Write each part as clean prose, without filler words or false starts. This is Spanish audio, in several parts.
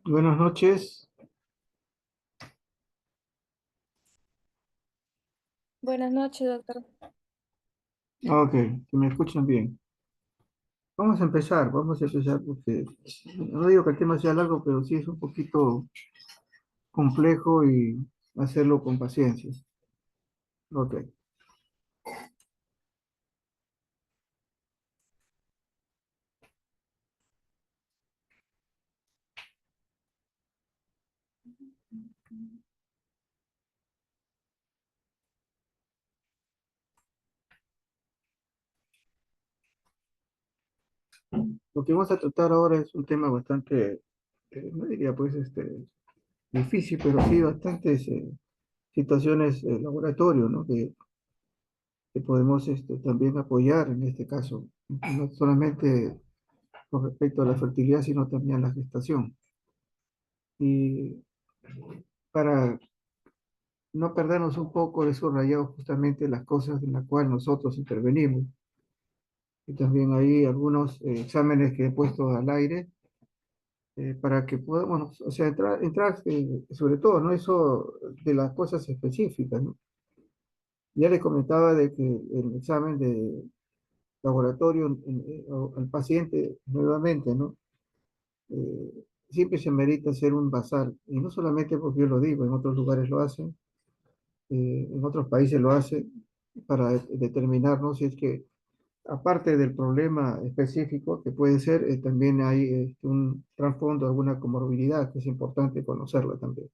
Buenas noches. Buenas noches, doctor. Ok, que me escuchan bien. Vamos a empezar porque no digo que el tema sea largo, pero sí es un poquito complejo y hacerlo con paciencia. Ok, lo que vamos a tratar ahora es un tema bastante, no diría pues difícil, pero sí bastantes situaciones laboratorio, ¿no? Que podemos también apoyar en este caso, no solamente con respecto a la fertilidad, sino también a la gestación. Y para no perdernos un poco de subrayado justamente las cosas en las cuales nosotros intervenimos. Y también hay algunos exámenes que he puesto al aire para que podamos, o sea, entrar sobre todo, ¿no? Eso de las cosas específicas, ¿no? Ya le comentaba de que el examen de laboratorio al paciente nuevamente, ¿no? Siempre se merita hacer un basal, y no solamente porque yo lo digo, en otros lugares lo hacen, en otros países lo hacen, para determinar, ¿no? Si es que aparte del problema específico que puede ser, también hay un trasfondo, alguna comorbilidad que es importante conocerla también.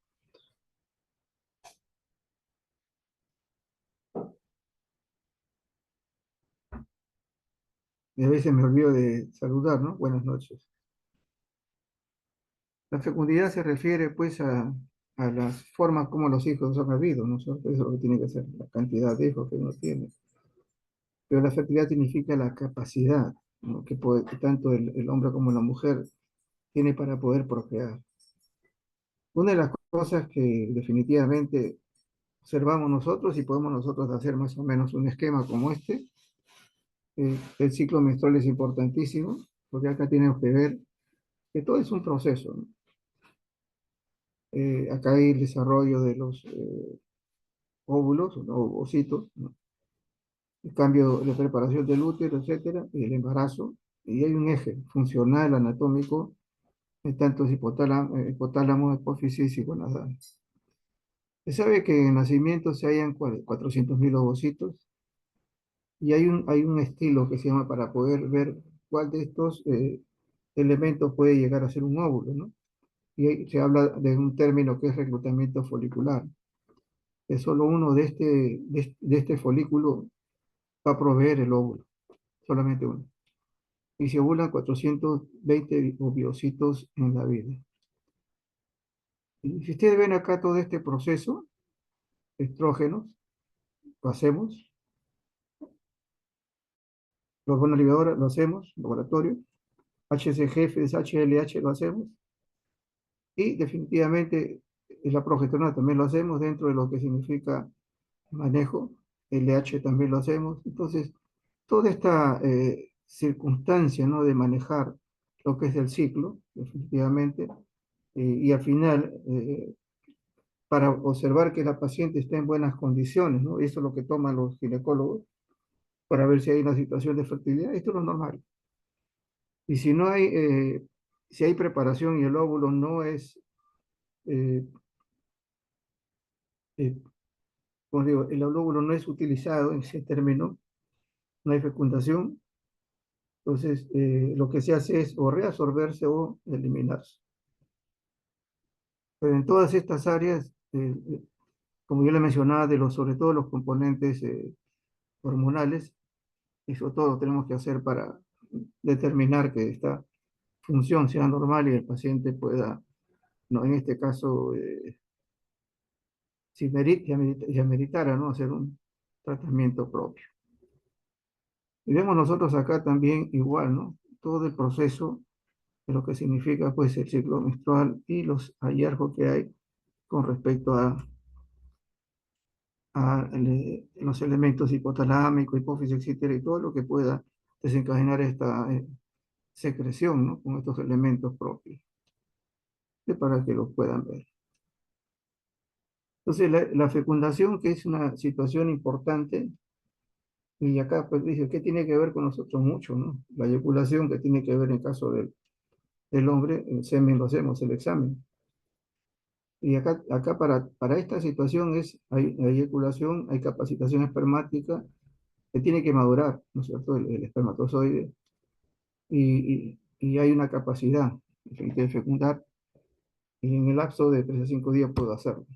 Y a veces me olvido de saludar, ¿no? Buenas noches. La fecundidad se refiere pues a las formas como los hijos son habidos, ¿no? Eso es lo que tiene que ser, la cantidad de hijos que uno tiene. Pero la fertilidad significa la capacidad, ¿no? Que tanto el hombre como la mujer tiene para poder procrear. Una de las cosas que definitivamente observamos nosotros y podemos nosotros hacer más o menos un esquema como este. El ciclo menstrual es importantísimo, porque acá tenemos que ver que todo es un proceso, ¿no? Acá hay el desarrollo de los óvulos, ¿no? Ovocitos, ¿no? El cambio de preparación del útero, etcétera, y el embarazo, y hay un eje funcional, anatómico, tanto es hipotálamo, hipófisis y gonadal. Se sabe que en el nacimiento se hallan 400.000 ovocitos, y hay un estilo que se llama para poder ver cuál de estos elementos puede llegar a ser un óvulo, ¿no? Y ahí se habla de un término que es reclutamiento folicular. Es solo uno de este folículo va a proveer el óvulo, solamente uno. Y se ovulan 420 oviocitos en la vida. Y si ustedes ven acá todo este proceso, estrógenos, lo hacemos, hormona libadora, lo hacemos, laboratorio, HCG, HLH, lo hacemos, y definitivamente la progesterona también lo hacemos dentro de lo que significa manejo, LH también lo hacemos. Entonces, toda esta circunstancia, ¿no? De manejar lo que es el ciclo, definitivamente, y al final, para observar que la paciente está en buenas condiciones, ¿no? Eso es lo que toman los ginecólogos para ver si hay una situación de fertilidad. Esto es lo normal. Y si no hay, si hay preparación y el óvulo no es, eh, eh, como digo, el óvulo no es utilizado en ese término, no hay fecundación, entonces lo que se hace es o reabsorberse o eliminarse. Pero en todas estas áreas, como yo le mencionaba, sobre todo los componentes hormonales, eso todo tenemos que hacer para determinar que esta función sea normal y el paciente pueda, no, en este caso, si ya meritara, ¿no? Hacer un tratamiento propio. Y vemos nosotros acá también igual, ¿no? Todo el proceso de lo que significa pues el ciclo menstrual y los hallazgos que hay con respecto los elementos hipotalámicos, hipófisis, etcétera, y todo lo que pueda desencadenar esta secreción, ¿no? Con estos elementos propios, para que los puedan ver. Entonces, la fecundación, que es una situación importante, y acá pues dice, ¿qué tiene que ver con nosotros? Mucho, ¿no? La eyaculación, que tiene que ver en el caso del hombre, el semen lo hacemos, el examen. Y acá para esta situación hay eyaculación, hay capacitación espermática, que tiene que madurar, ¿no es cierto? El espermatozoide, y hay una capacidad de fecundar, y en el lapso de 3 a 5 días puedo hacerlo.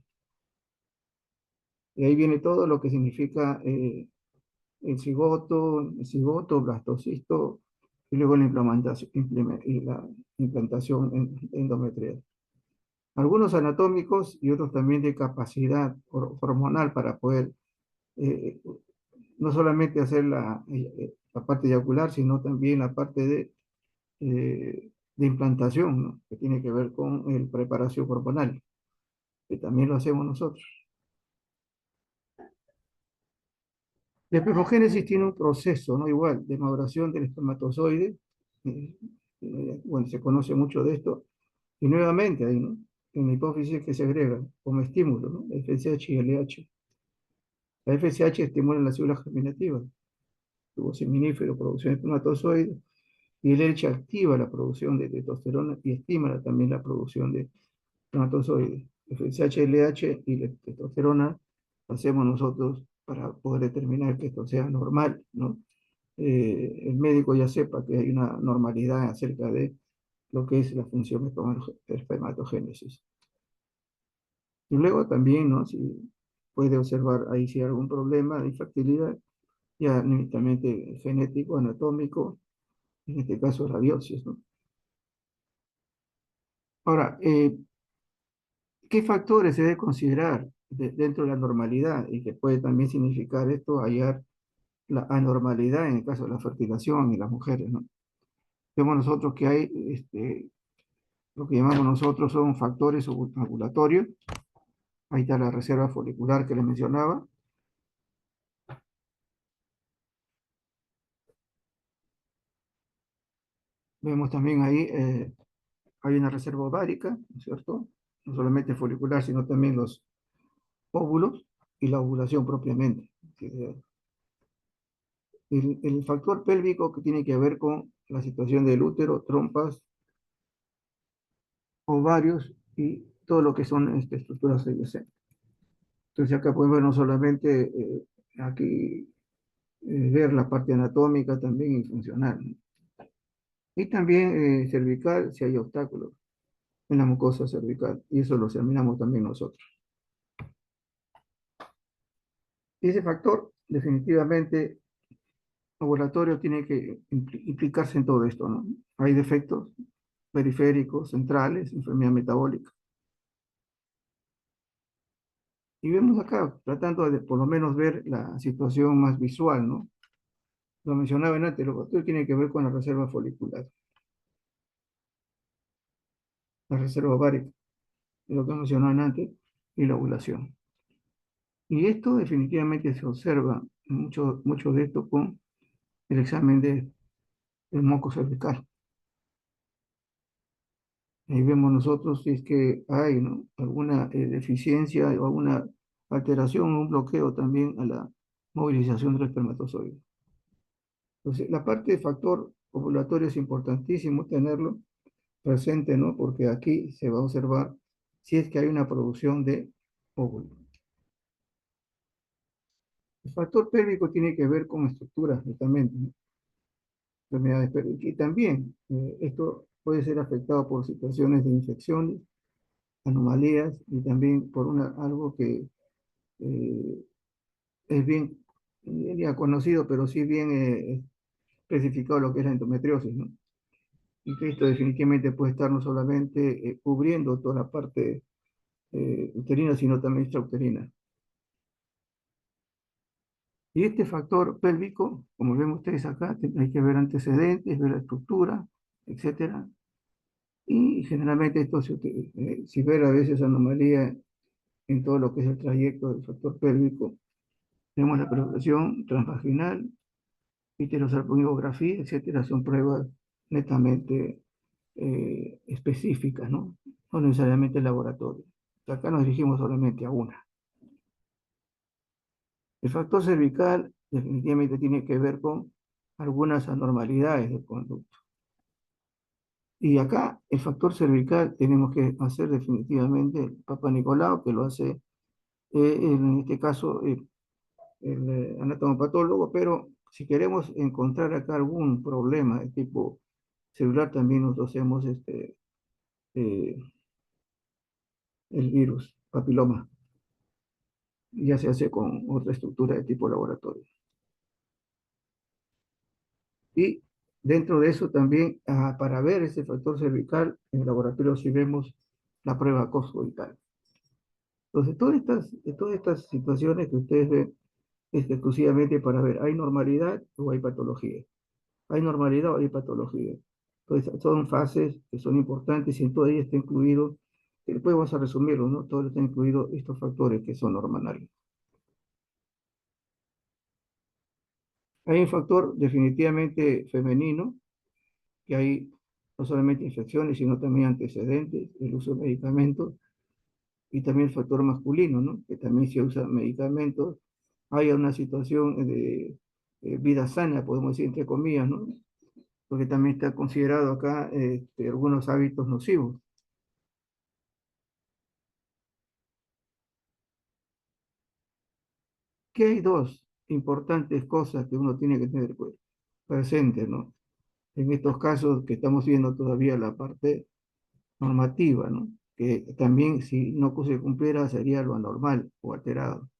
Y ahí viene todo lo que significa el cigoto, blastocisto, y luego la implantación endometrial. Algunos anatómicos y otros también de capacidad hormonal para poder eh, no solamente hacer la parte eyacular, sino también la parte de implantación, ¿no? Que tiene que ver con el preparación hormonal, que también lo hacemos nosotros. La espermogénesis tiene un proceso, ¿no? Igual, de maduración del espermatozoide. eh, bueno, se conoce mucho de esto. Y nuevamente ahí, ¿no? En la hipófisis que se agrega como estímulo, ¿no? FSH y LH. La FSH estimula las células germinativas, tubo seminífero, producción de espermatozoides, y el LH activa la producción de testosterona y estimula también la producción de espermatozoides. FSH, LH y la testosterona lo hacemos nosotros para poder determinar que esto sea normal, ¿no? El médico ya sepa que hay una normalidad acerca de lo que es la función espermatogénesis. Y luego también, ¿no? Si puede observar ahí si hay algún problema de infertilidad, ya netamente genético, anatómico, en este caso la biopsia, ¿no? Ahora, ¿qué factores se debe considerar dentro de la normalidad y que puede también significar esto, hallar la anormalidad en el caso de la fertilización y las mujeres, ¿no? Vemos nosotros que hay lo que llamamos nosotros son factores ovulatorios. Ahí está la reserva folicular que les mencionaba. Vemos también ahí, hay una reserva ovárica, ¿no es cierto? No solamente folicular, sino también los óvulos y la ovulación propiamente. El factor pélvico que tiene que ver con la situación del útero, trompas, ovarios y todo lo que son estructuras adyacentes. Entonces acá podemos ver no solamente aquí ver la parte anatómica también y funcional, ¿no? Y también cervical, si hay obstáculos en la mucosa cervical, y eso lo examinamos también nosotros. Y ese factor, definitivamente, ovulatorio, tiene que implicarse en todo esto, ¿no? Hay defectos periféricos, centrales, enfermedad metabólica. Y vemos acá, tratando de por lo menos ver la situación más visual, ¿no? Lo mencionaba en antes, lo que tiene que ver con la reserva folicular, la reserva ovárica, lo que mencionaba antes, y la ovulación. Y esto definitivamente se observa, mucho de esto con el examen del moco cervical. Ahí vemos nosotros si es que hay, ¿no? Alguna deficiencia o alguna alteración o un bloqueo también a la movilización del espermatozoide. Entonces, la parte de factor ovulatorio es importantísimo tenerlo presente, ¿no? Porque aquí se va a observar si es que hay una producción de óvulos. El factor pélvico tiene que ver con estructuras, justamente, ¿no? Enfermedades pélvicas. Y también esto puede ser afectado por situaciones de infecciones, anomalías y también por algo que eh, es bien ya conocido, pero sí bien especificado lo que es la endometriosis, ¿no? Y que esto definitivamente puede estar no solamente cubriendo toda la parte uterina, sino también extrauterina. Y este factor pélvico, como ven ustedes acá, hay que ver antecedentes, ver la estructura, etcétera. Y generalmente esto, si ver a veces anomalía en todo lo que es el trayecto del factor pélvico, tenemos la perforación transvaginal, histerosalpingografía, etcétera, son pruebas netamente específicas, ¿no? No necesariamente laboratorio. Acá nos dirigimos solamente a una. El factor cervical definitivamente tiene que ver con algunas anormalidades del conducto. Y acá el factor cervical tenemos que hacer definitivamente el Papa Nicolau, que lo hace en este caso el anatomopatólogo, pero si queremos encontrar acá algún problema de tipo celular, también nos hacemos eh, el virus papiloma, ya se hace con otra estructura de tipo laboratorio. Y dentro de eso también, para ver ese factor cervical, en el laboratorio si vemos la prueba coscoital. Entonces, todas estas situaciones que ustedes ven es exclusivamente para ver, ¿hay normalidad o hay patología? ¿Hay normalidad o hay patología? Entonces, son fases que son importantes y en todo ello está incluido, después vamos a resumirlo, ¿no? Todo está incluido estos factores que son hormonales. Hay un factor definitivamente femenino, que hay no solamente infecciones, sino también antecedentes, el uso de medicamentos, y también el factor masculino, ¿no? Que también se usa medicamentos. Hay una situación de vida sana, podemos decir, entre comillas, ¿no? Porque también está considerado acá algunos hábitos nocivos. Que hay dos importantes cosas que uno tiene que tener pues, presente, ¿no? En estos casos que estamos viendo todavía la parte normativa, ¿no? Que también si no se cumpliera sería lo anormal o alterado.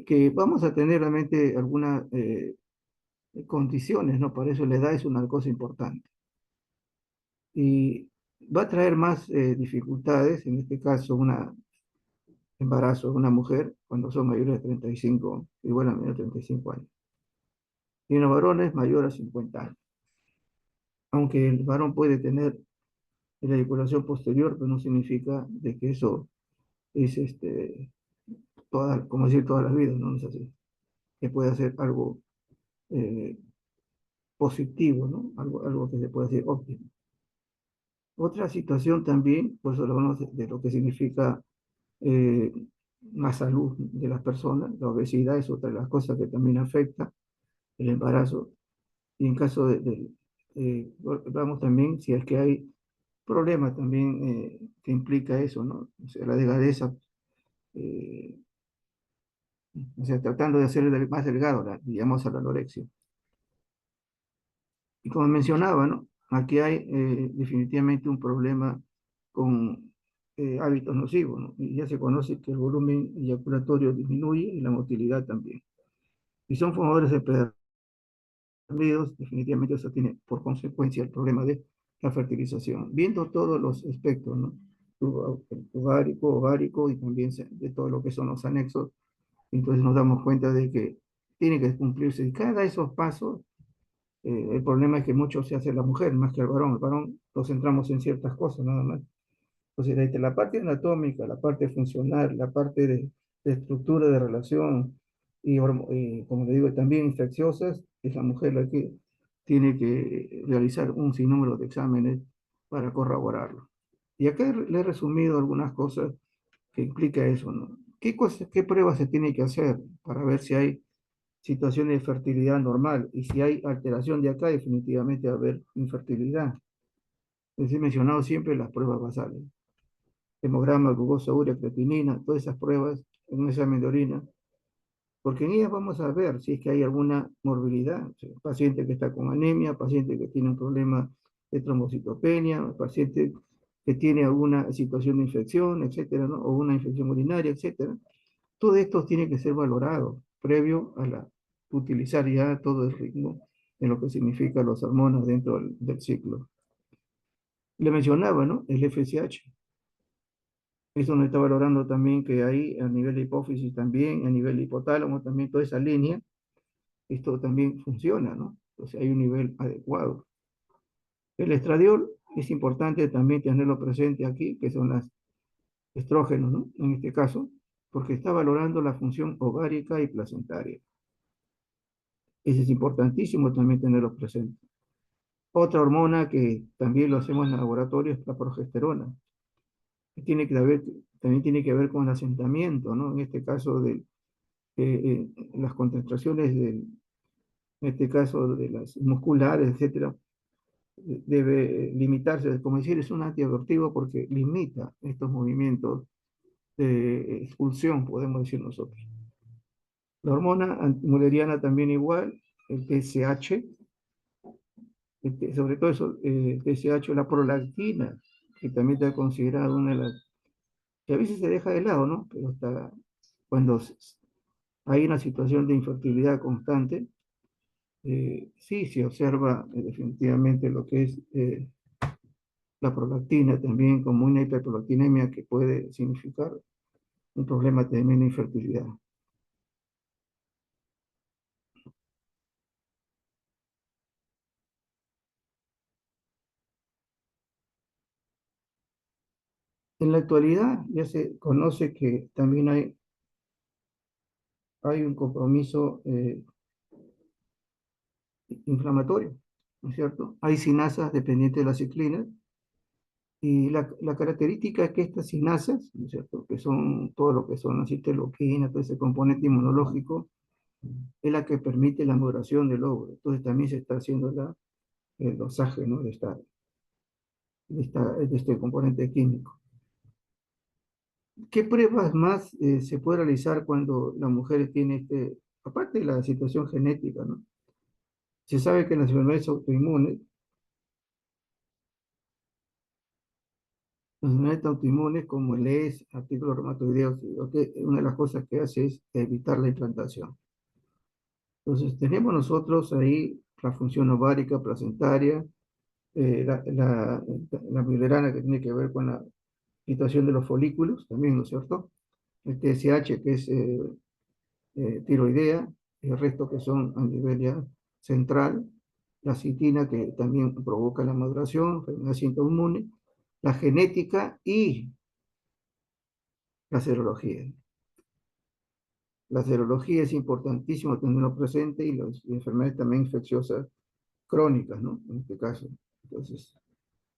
Que vamos a tener realmente algunas condiciones, ¿no? Para eso la edad es una cosa importante. Y va a traer más dificultades, en este caso, un embarazo de una mujer cuando son mayores de 35, igual a menos de 35 años. Y en los varones mayor a 50 años. Aunque el varón puede tener la eyaculación posterior, pero no significa de que eso es como decir, todas las vidas, no es así. Que puede ser algo eh, positivo, ¿no? Algo que se puede decir óptimo. Otra situación también, pues hablamos de lo que significa eh, la salud de las personas. La obesidad es otra de las cosas que también afecta el embarazo. Y en caso vamos también, si es que hay problemas también que implica eso, ¿no? O sea, la delgadeza, eh, o sea, tratando de hacer más delgado, digamos, a la anorexia. Y como mencionaba, ¿no? Aquí hay definitivamente un problema con hábitos nocivos, ¿no? Y ya se conoce que el volumen eyaculatorio disminuye y la motilidad también. Y son fumadores de perdidos, definitivamente eso tiene por consecuencia el problema de la fertilización. Viendo todos los aspectos, ¿no? Ovárico y también de todo lo que son los anexos, entonces nos damos cuenta de que tiene que cumplirse cada de esos pasos. El problema es que mucho se hace la mujer más que el varón. El varón nos centramos en ciertas cosas nada más. Entonces, desde la parte anatómica, la parte funcional, la parte de estructura de relación y, como le digo, también infecciosas, es la mujer la que tiene que realizar un sinnúmero de exámenes para corroborarlo. Y acá le he resumido algunas cosas que implica eso, ¿no? ¿Qué pruebas se tiene que hacer para ver si hay situaciones de fertilidad normal? Y si hay alteración de acá, definitivamente va a haber infertilidad. Les he mencionado siempre las pruebas basales: hemograma, glucosa, urea, creatinina, todas esas pruebas en un examen de orina, porque en ellas vamos a ver si es que hay alguna morbilidad, o sea, paciente que está con anemia, paciente que tiene un problema de trombocitopenia, paciente que tiene alguna situación de infección, etcétera, ¿no? O una infección urinaria, etcétera. Todo esto tiene que ser valorado previo a utilizar ya todo el ritmo de lo que significa los hormonas dentro del ciclo. Le mencionaba, ¿no? El FSH. Eso nos está valorando también que hay a nivel de hipófisis también, a nivel de hipotálamo también, toda esa línea, esto también funciona, ¿no? Entonces hay un nivel adecuado. El estradiol es importante también tenerlo presente aquí, que son los estrógenos, ¿no? En este caso, porque está valorando la función ovárica y placentaria. Eso es importantísimo también tenerlo presente. Otra hormona que también lo hacemos en el laboratorio es la progesterona, que también tiene que ver con el asentamiento, ¿no? En este caso, las concentraciones, en este caso de las musculares, etcétera, debe limitarse, como decir, es un antiadaptivo porque limita estos movimientos de expulsión, podemos decir nosotros. La hormona mulleriana también igual, el TSH, sobre todo eso, el TSH, la prolactina, que también está considerada una de las, que a veces se deja de lado, ¿no? Pero está, cuando hay una situación de infertilidad constante, sí se observa definitivamente lo que es la prolactina también como una hiperprolactinemia que puede significar un problema también de infertilidad. En la actualidad ya se conoce que también hay un compromiso inflamatorio, ¿no es cierto? Hay sinasas dependientes de la ciclina y la característica es que estas sinasas, ¿no es cierto? Que son todo lo que son las citoquinas, todo ese componente inmunológico, es la que permite la maduración del óvulo. Entonces también se está haciendo el dosaje, ¿no? De este componente químico. ¿Qué pruebas más se puede realizar cuando la mujer tiene aparte de la situación genética, ¿no? Se sabe que en las enfermedades autoinmunes, las enfermedades autoinmunes como el ES, artículo reumatoideo, una de las cosas que hace es evitar la implantación. Entonces, tenemos nosotros ahí la función ovárica, placentaria, la biliar que tiene que ver con la situación de los folículos, también, ¿no es cierto? El TSH, que es tiroidea, el resto que son a nivel ya central, la citina, que también provoca la maduración, enfermedad autoinmune, la genética y la serología. La serología es importantísimo tenerlo presente y las enfermedades también infecciosas crónicas, ¿no? En este caso. Entonces,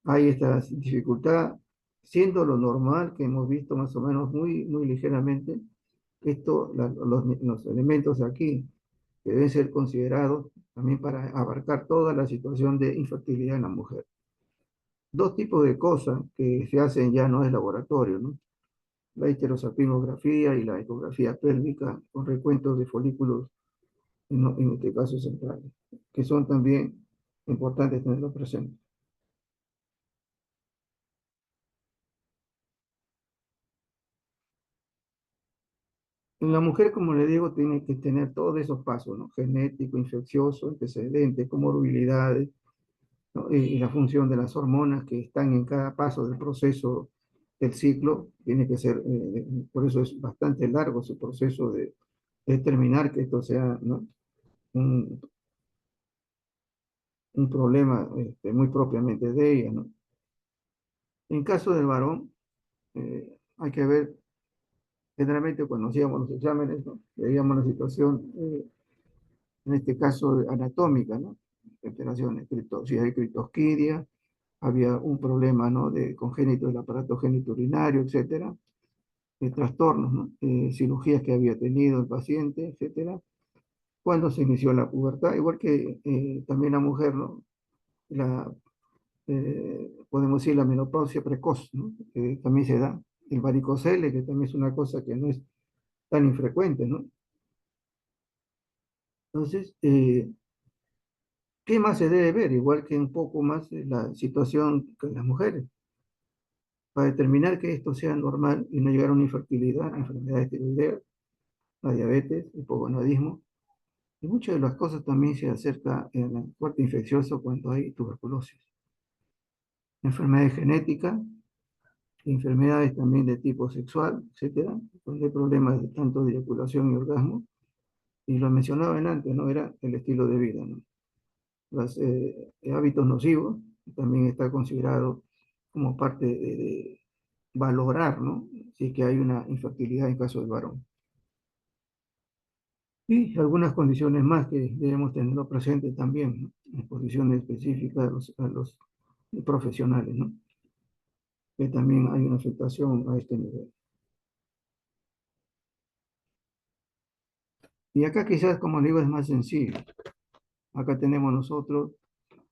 hay esta dificultad, siendo lo normal que hemos visto más o menos muy, muy ligeramente, los elementos aquí que deben ser considerados también para abarcar toda la situación de infertilidad en la mujer. Dos tipos de cosas que se hacen ya no es laboratorio, ¿no? La histerosalpingografía y la ecografía pélvica con recuentos de folículos, en este caso centrales, que son también importantes tenerlo presente. En la mujer, como le digo, tiene que tener todos esos pasos, ¿no? Genético, infeccioso, antecedentes, comorbilidades, ¿no? Y la función de las hormonas que están en cada paso del proceso del ciclo, tiene que ser, por eso es bastante largo su proceso de determinar que esto sea, ¿no? un, un problema muy propiamente de ella, ¿no? En caso del varón, hay que ver, generalmente cuando hacíamos los exámenes, ¿no? Veíamos la situación, en este caso anatómica, ¿no? Alteraciones, si hay criptosquidia, había un problema, ¿no? De congénito del aparato genitourinario, etcétera, trastornos, ¿no? Cirugías que había tenido el paciente, etcétera, cuando se inició la pubertad, igual que también la mujer, ¿no? La, podemos decir la menopausia precoz, ¿no? También se da. El varicocele, que también es una cosa que no es tan infrecuente, ¿no? Entonces, ¿qué más se debe ver? Igual que un poco más la situación con las mujeres, para determinar que esto sea normal y no llegar a una infertilidad, enfermedades tiroideas, la diabetes, el hipogonadismo, y muchas de las cosas también se acerca al cuarto infeccioso cuando hay tuberculosis. Enfermedades genéticas, enfermedades también de tipo sexual, etcétera, donde hay problemas tanto de eyaculación y orgasmo, y lo mencionaba antes, ¿no? Era el estilo de vida, ¿no? Los hábitos nocivos también está considerado como parte de valorar, ¿no? Si es que hay una infertilidad en caso del varón. Y algunas condiciones más que debemos tenerlo presente también, ¿no? Exposiciones específicas a los profesionales, ¿no? Que también hay una afectación a este nivel. Y acá quizás, como le digo, es más sencillo. Acá tenemos nosotros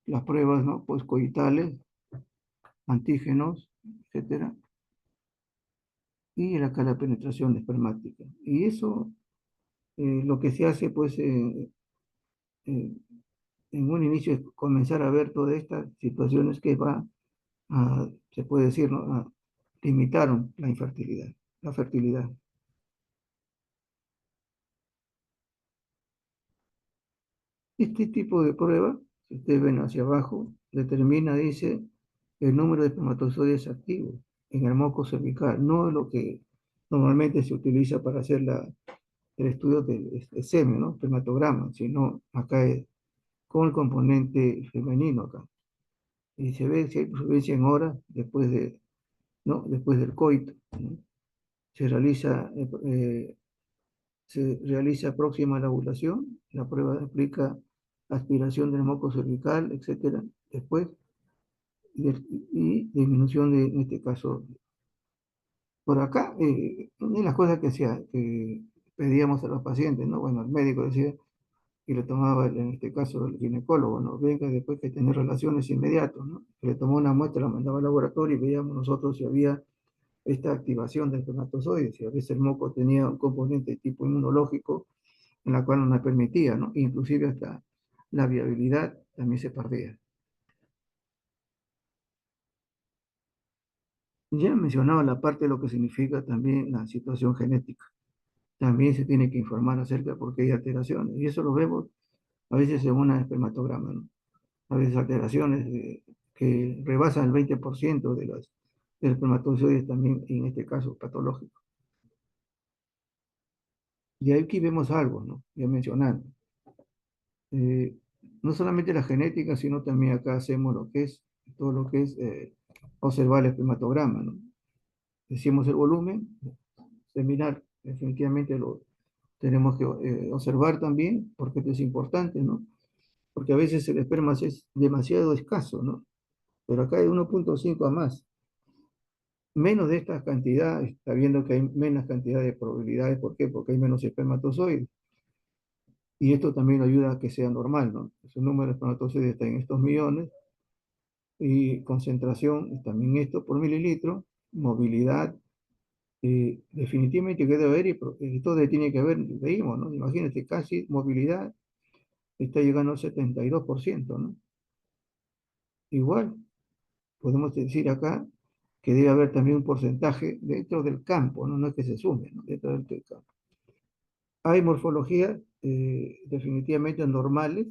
las pruebas, ¿no? Postcoitales, antígenos, etcétera, y acá la penetración espermática. Y eso, lo que se hace, pues, eh, en un inicio es comenzar a ver todas estas situaciones que va a, se puede decir, ¿no? Limitaron la infertilidad, la fertilidad. Este tipo de prueba, si ustedes ven hacia abajo, determina, dice, el número de espermatozoides activos en el moco cervical, no lo que normalmente se utiliza para hacer el estudio del semen, ¿no? Espermatograma, sino acá es con el componente femenino acá. Y se ve si hay supervivencia en horas después ¿no? Después del coito, ¿no? Se realiza se realiza próxima a la ovulación, la prueba aplica aspiración del moco cervical, etcétera, después, y disminución de, en este caso, por acá, una de las cosas que pedíamos a los pacientes, ¿no? Bueno, el médico decía, y le tomaba, en este caso, el ginecólogo, ¿no? Venga después que tener relaciones inmediatas, ¿no? Le tomó una muestra, la mandaba al laboratorio y veíamos nosotros si había esta activación de espermatozoides, si a veces el moco tenía un componente tipo inmunológico, en la cual no nos permitía, ¿no? Inclusive hasta la viabilidad también se perdía. Ya mencionaba la parte de lo que significa también la situación genética. También se tiene que informar acerca de por qué hay alteraciones. Y eso lo vemos a veces en una espermatograma, ¿no? A veces alteraciones que rebasan el 20% de los espermatozoides también, en este caso, patológicos. Y aquí vemos algo, ¿no? Ya mencionando. eh, no solamente la genética, sino también acá hacemos lo que es, todo lo que es observar el espermatograma, ¿no? Decimos el volumen, seminar, definitivamente lo tenemos que observar también, porque esto es importante, ¿no? Porque a veces el esperma es demasiado escaso, ¿no? Pero acá hay 1,5 a más. Menos de esta cantidad, está viendo que hay menos cantidad de probabilidades. ¿Por qué? Porque hay menos espermatozoides. Y esto también ayuda a que sea normal, ¿no? Su número de espermatozoides está en estos millones, y concentración también esto por mililitro, movilidad, definitivamente que debe haber, y esto tiene que haber, veímos, ¿no? Imagínate, casi movilidad está llegando al 72%, ¿no? Igual, podemos decir acá que debe haber también un porcentaje dentro del campo, ¿no? No es que se sume, ¿no? Dentro del campo. Hay morfologías definitivamente normales,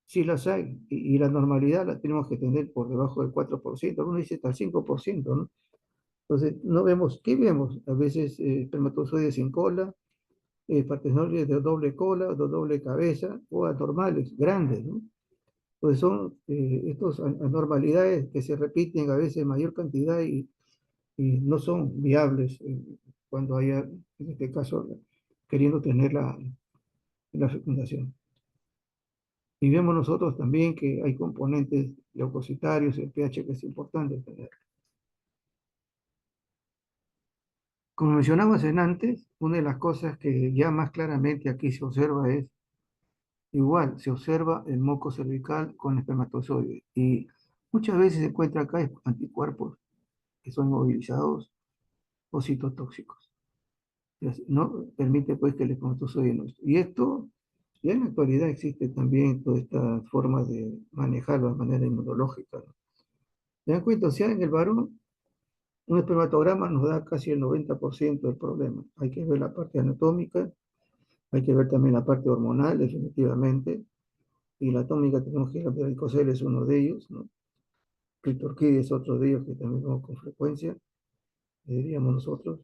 sí las hay, y la normalidad la tenemos que tener por debajo del 4%, algunos dicen hasta el 5%, ¿no? Entonces, no vemos, ¿qué vemos? A veces espermatozoides sin cola, partenoides de doble cola, de doble cabeza, o anormales, grandes, ¿no? Pues son estas anormalidades que se repiten a veces en mayor cantidad, y no son viables cuando haya, en este caso, queriendo tener la fecundación. Y vemos nosotros también que hay componentes leucocitarios, el pH que es importante tener. Como mencionamos en antes, una de las cosas que ya más claramente aquí se observa es, igual, se observa el moco cervical con espermatozoides. Y muchas veces se encuentra acá anticuerpos que son movilizados o citotóxicos. No permite pues que el espermatozoide no esté. Y esto, ya en la actualidad existe también toda esta forma de manejarlo de manera inmunológica, ¿no? ¿Se dan cuenta? O sea, en el varón, un espermatograma nos da casi el 90% del problema. Hay que ver la parte anatómica, hay que ver también la parte hormonal, definitivamente, y la atómica tenemos que ir a ver, el es uno de ellos, ¿no? Clitorquide es otro de ellos que también vemos con frecuencia, diríamos nosotros,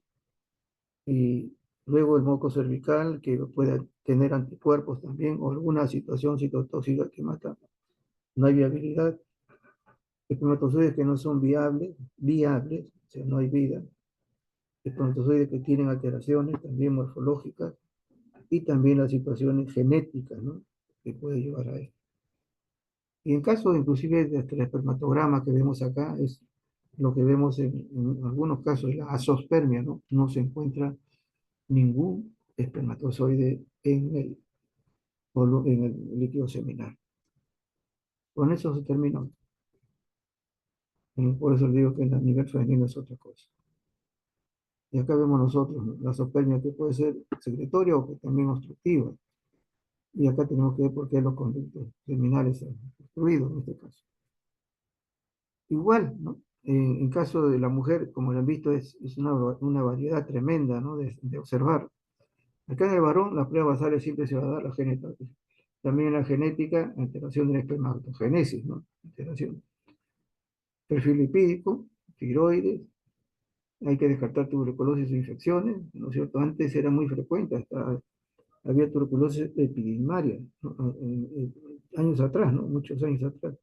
y luego el moco cervical, que puede tener anticuerpos también, o alguna situación citotóxica que mata. No hay viabilidad, espermatozoides que no son viables, o sea, no hay vida, espermatozoides que tienen alteraciones también morfológicas, y también las situaciones genéticas, ¿no? Que puede llevar a esto. Y en caso inclusive de el espermatograma que vemos acá, es lo que vemos en algunos casos, es la azospermia, ¿no? No se encuentra ningún espermatozoide en el líquido seminal. Con eso se terminó. Y por eso le digo que el nivel femenino es otra cosa. Y acá vemos nosotros, ¿no? La azospermia que puede ser secretoria o que también obstructiva. Y acá tenemos que ver por qué los conductos seminales se han obstruido en este caso. Igual, ¿no? En caso de la mujer, como lo han visto, es una variedad tremenda, ¿no? De observar. Acá en el varón, las pruebas basales siempre se va a dar la genética. También en la genética, alteración de la espermatogénesis, ¿no? Alteración. Perfil lipídico, tiroides, hay que descartar tuberculosis e infecciones, ¿no es cierto? Antes era muy frecuente, hasta había tuberculosis epididimoria, ¿no? Años atrás, ¿no? Muchos años atrás.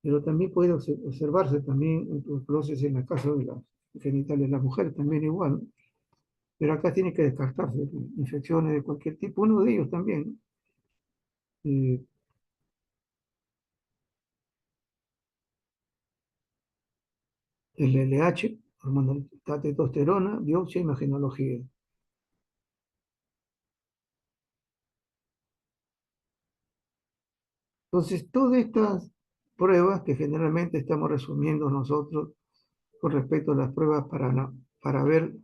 Pero también puede observarse también tuberculosis en la casa de las genitales de las mujeres, también igual, ¿no? Pero acá tiene que descartarse infecciones de cualquier tipo, uno de ellos también, ¿no? El LH, hormona de testosterona, biopsia, imagenología. Entonces, todas estas pruebas que generalmente estamos resumiendo nosotros con respecto a las pruebas para ver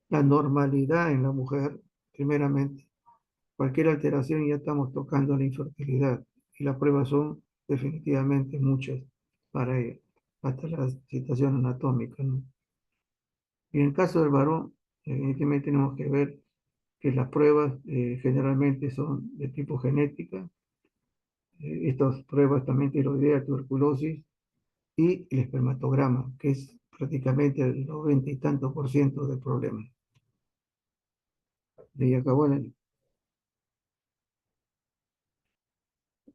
la normalidad en la mujer, primeramente, cualquier alteración ya estamos tocando la infertilidad y las pruebas son definitivamente muchas para ella, hasta la situación anatómica, ¿no? Y en el caso del varón, evidentemente tenemos que ver que las pruebas generalmente son de tipo genética, estas pruebas también tiroidea, tuberculosis y el espermatograma, que es prácticamente el 90 y tanto por ciento del problema. Y acabó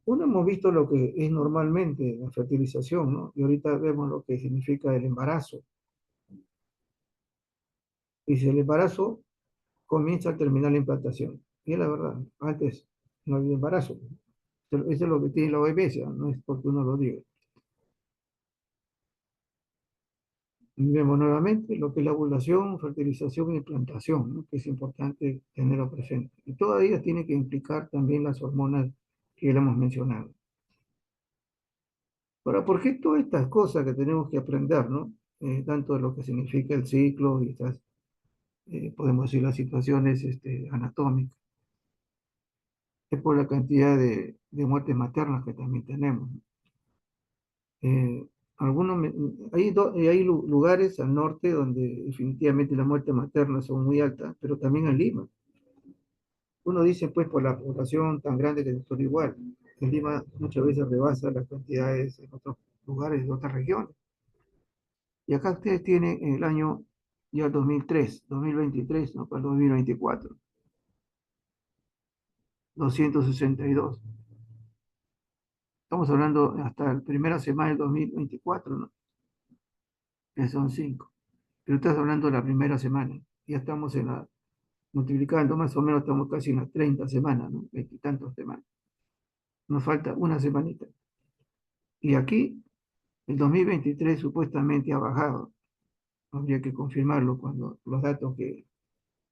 uno hemos visto lo que es normalmente la fertilización, ¿no? Y ahorita vemos lo que significa el embarazo. Y si el embarazo comienza al terminar la implantación. Y es la verdad, antes no había embarazo. Eso es lo que tiene la OMS, no es porque uno lo diga. Y vemos nuevamente lo que es la ovulación, fertilización e implantación, ¿no? Que es importante tenerlo presente. Y todas ellas tienen que implicar también las hormonas que ya hemos mencionado. Ahora, ¿por qué todas estas cosas que tenemos que aprender, ¿no? Tanto de lo que significa el ciclo y estas, podemos decir, las situaciones anatómicas, es por la cantidad de muertes maternas que también tenemos, ¿no? Eh, hay lugares al norte donde definitivamente las muertes maternas son muy altas, pero también en Lima. Uno dice, pues, por la población tan grande que es todo igual. En Lima muchas veces rebasa las cantidades en otros lugares de otras regiones. Y acá ustedes tienen el año ya 2023, ¿no? Para el 2024, 262. Estamos hablando hasta la primera semana del 2024, ¿no? Que son 5. Pero estás hablando de la primera semana. Ya estamos multiplicando, más o menos estamos casi en las 30 semanas, ¿no? 20 y tantos semanas. Nos falta una semanita. Y aquí, el 2023 supuestamente ha bajado. Habría que confirmarlo cuando los datos que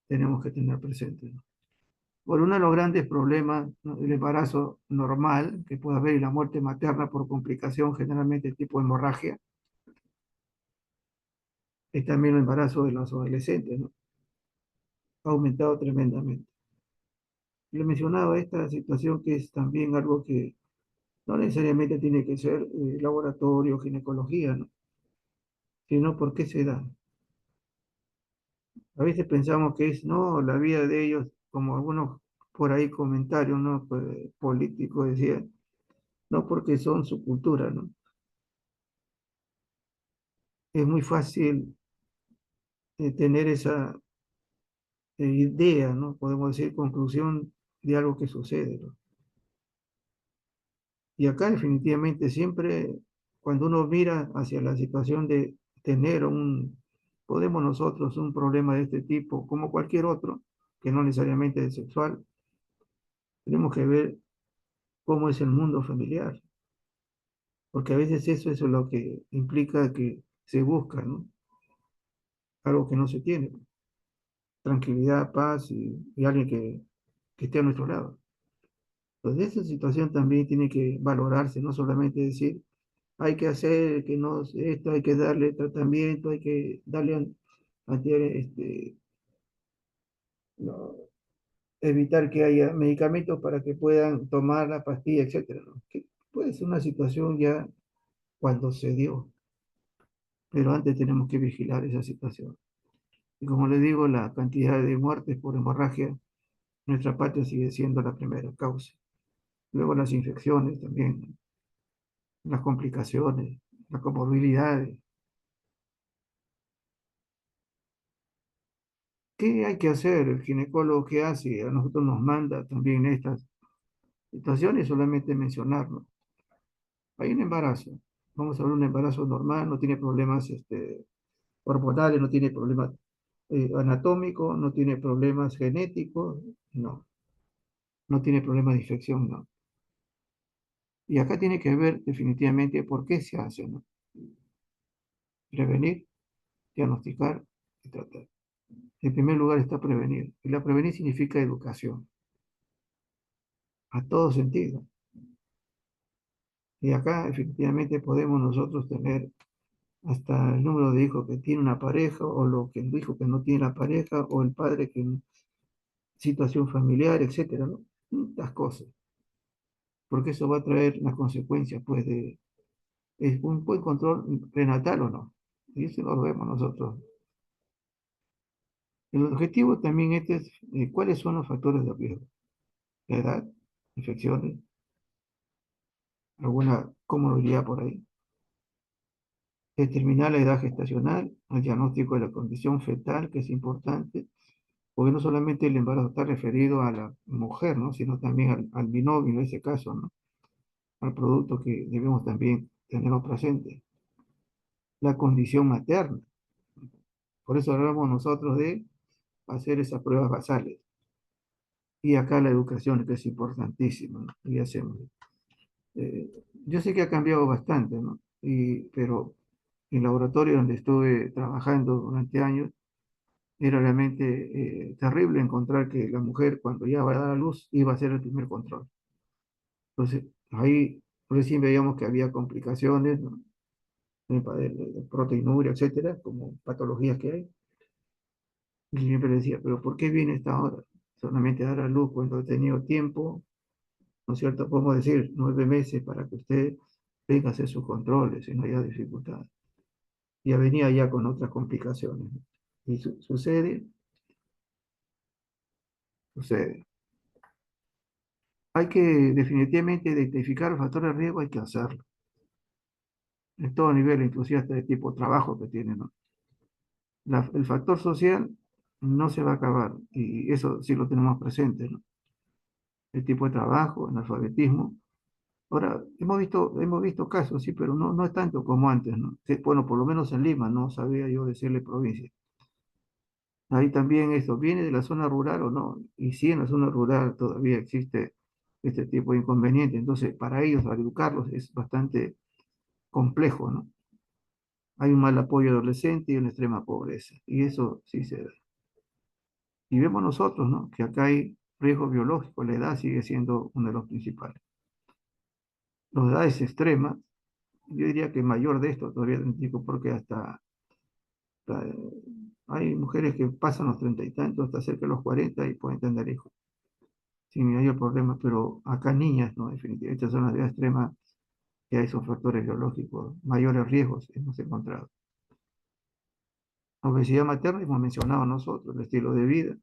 tenemos que tener presentes, ¿no? Por uno de los grandes problemas, ¿no? Del embarazo normal que puede haber y la muerte materna por complicación, generalmente tipo hemorragia, es también el embarazo de los adolescentes, ¿no? Ha aumentado tremendamente. Le mencionaba esta situación que es también algo que no necesariamente tiene que ser laboratorio, ginecología, ¿no? Sino por qué se da. A veces pensamos que es, no, la vida de ellos, como algunos por ahí comentarios, ¿no? Pues, políticos decían, no porque son su cultura, ¿no? Es muy fácil tener esa idea, ¿no? Podemos decir conclusión de algo que sucede, ¿no? Y acá definitivamente siempre, cuando uno mira hacia la situación de tener podemos nosotros un problema de este tipo, como cualquier otro, que no necesariamente es sexual, Tenemos que ver cómo es el mundo familiar, porque a veces eso es lo que implica que se busca, ¿no? Algo que no se tiene, tranquilidad, paz y alguien que esté a nuestro lado. Entonces, esa situación también tiene que valorarse, no solamente decir, hay que hacer que no, esto, hay que darle tratamiento, hay que darle no, evitar que haya medicamentos para que puedan tomar la pastilla, etcétera, ¿no? Que puede ser una situación ya cuando se dio, pero antes tenemos que vigilar esa situación. Y como le digo, la cantidad de muertes por hemorragia en nuestra patria sigue siendo la primera causa. Luego las infecciones también, las complicaciones, las comorbilidades. ¿Qué hay que hacer? El ginecólogo, ¿qué hace? A nosotros nos manda también estas situaciones, solamente mencionarlo. Hay un embarazo. Vamos a ver un embarazo normal, no tiene problemas hormonales, no tiene problemas anatómicos, no tiene problemas genéticos, no, no tiene problemas de infección, no. Y acá tiene que ver definitivamente por qué se hace, ¿no? Prevenir, diagnosticar y tratar. En primer lugar está prevenir. Y la prevenir significa educación, a todo sentido. Y acá efectivamente podemos nosotros tener hasta el número de hijos que tiene una pareja, o lo que el hijo que no tiene la pareja, o el padre que en situación familiar, etcétera, ¿no? Las cosas. Porque eso va a traer las consecuencias, pues, de ¿es un buen control prenatal o no? Y eso lo vemos nosotros. El objetivo también este es cuáles son los factores de riesgo. La edad, infecciones, alguna comorbilidad por ahí. Determinar la edad gestacional, el diagnóstico de la condición fetal, que es importante, porque no solamente el embarazo está referido a la mujer, ¿no? Sino también al binomio en ese caso, ¿no? Al producto que debemos también tenerlo presente. La condición materna. Por eso hablamos nosotros de hacer esas pruebas basales. Y acá la educación, que es importantísima, ¿no? Y hacemos. Eh, yo sé que ha cambiado bastante, ¿no? Pero el laboratorio donde estuve trabajando durante años, era realmente terrible encontrar que la mujer cuando ya va a dar a luz iba a hacer el primer control. Entonces, ahí recién veíamos que había complicaciones, ¿no? De proteinuria, etcétera, como patologías que hay. Y siempre decía, pero ¿por qué viene esta hora? Solamente dar a luz cuando he tenido tiempo, ¿no es cierto? Podemos decir 9 meses para que usted venga a hacer sus controles y no haya dificultad. Ya venía ya con otras complicaciones, ¿no? Y sucede, sucede. Hay que definitivamente identificar los factores de riesgo, hay que hacerlo. En todo nivel, inclusive hasta de tipo trabajo que tiene, ¿no? El factor social no se va a acabar y eso sí lo tenemos presente, ¿no? El tipo de trabajo, el analfabetismo. Ahora, hemos visto casos, sí, pero no es tanto como antes, ¿no? Bueno, por lo menos en Lima, no sabía yo decirle provincia. Ahí también esto, ¿viene de la zona rural o no? Y sí, en la zona rural todavía existe este tipo de inconveniente. Entonces, para ellos, al educarlos, es bastante complejo, ¿no? Hay un mal apoyo adolescente y una extrema pobreza. Y eso sí se da. Y vemos nosotros, ¿no? Que acá hay riesgo biológico. La edad sigue siendo uno de los principales. Las edades extremas, yo diría que mayor de esto todavía, digo, porque hasta, hay mujeres que pasan los 30 y tantos, hasta cerca de los 40 y pueden tener hijos sin mayor problema, pero acá niñas, ¿no? Definitivamente, estas son las edades extremas que hay esos factores biológicos, mayores riesgos hemos encontrado. Obesidad materna, hemos mencionado nosotros, el estilo de vida,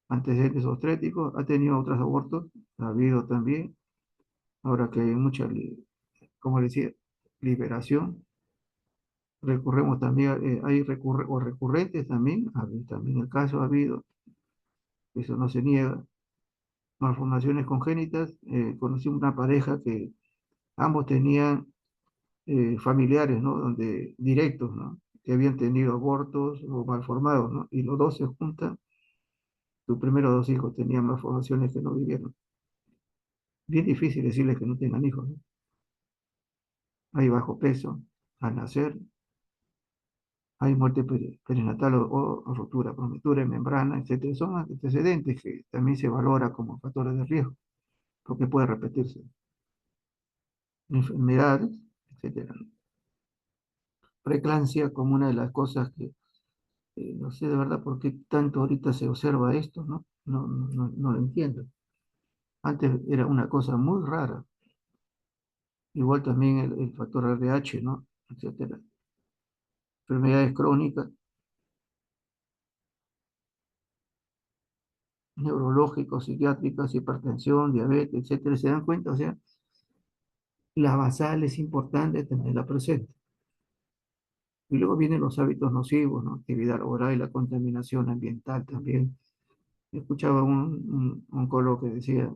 antecedentes obstétricos, ha tenido otros abortos, ha habido también, ahora que hay mucha, como decía, liberación, recurremos también, hay o recurrentes también, también el caso ha habido, eso no se niega, malformaciones congénitas, conocí una pareja que ambos tenían familiares, ¿no? Donde, directos, ¿no? Que habían tenido abortos o malformados, ¿no? Y los dos se juntan tus primeros dos hijos tenían malformaciones que no vivieron. Bien difícil decirles que no tengan hijos, ¿no? Hay bajo peso al nacer, hay muerte perinatal o ruptura de membrana, etcétera. Son antecedentes que también se valora como factores de riesgo, porque puede repetirse. Enfermedades, etcétera. Preeclampsia como una de las cosas que no sé de verdad por qué tanto ahorita se observa esto, ¿no? No lo entiendo. Antes era una cosa muy rara. Igual también el factor RH, ¿no? Etcétera. Enfermedades crónicas, neurológicos, psiquiátricas, hipertensión, diabetes, etcétera. ¿Se dan cuenta? O sea, la basal es importante tenerla presente. Y luego vienen los hábitos nocivos, ¿no? Actividad laboral y la contaminación ambiental también. Escuchaba un oncólogo que decía,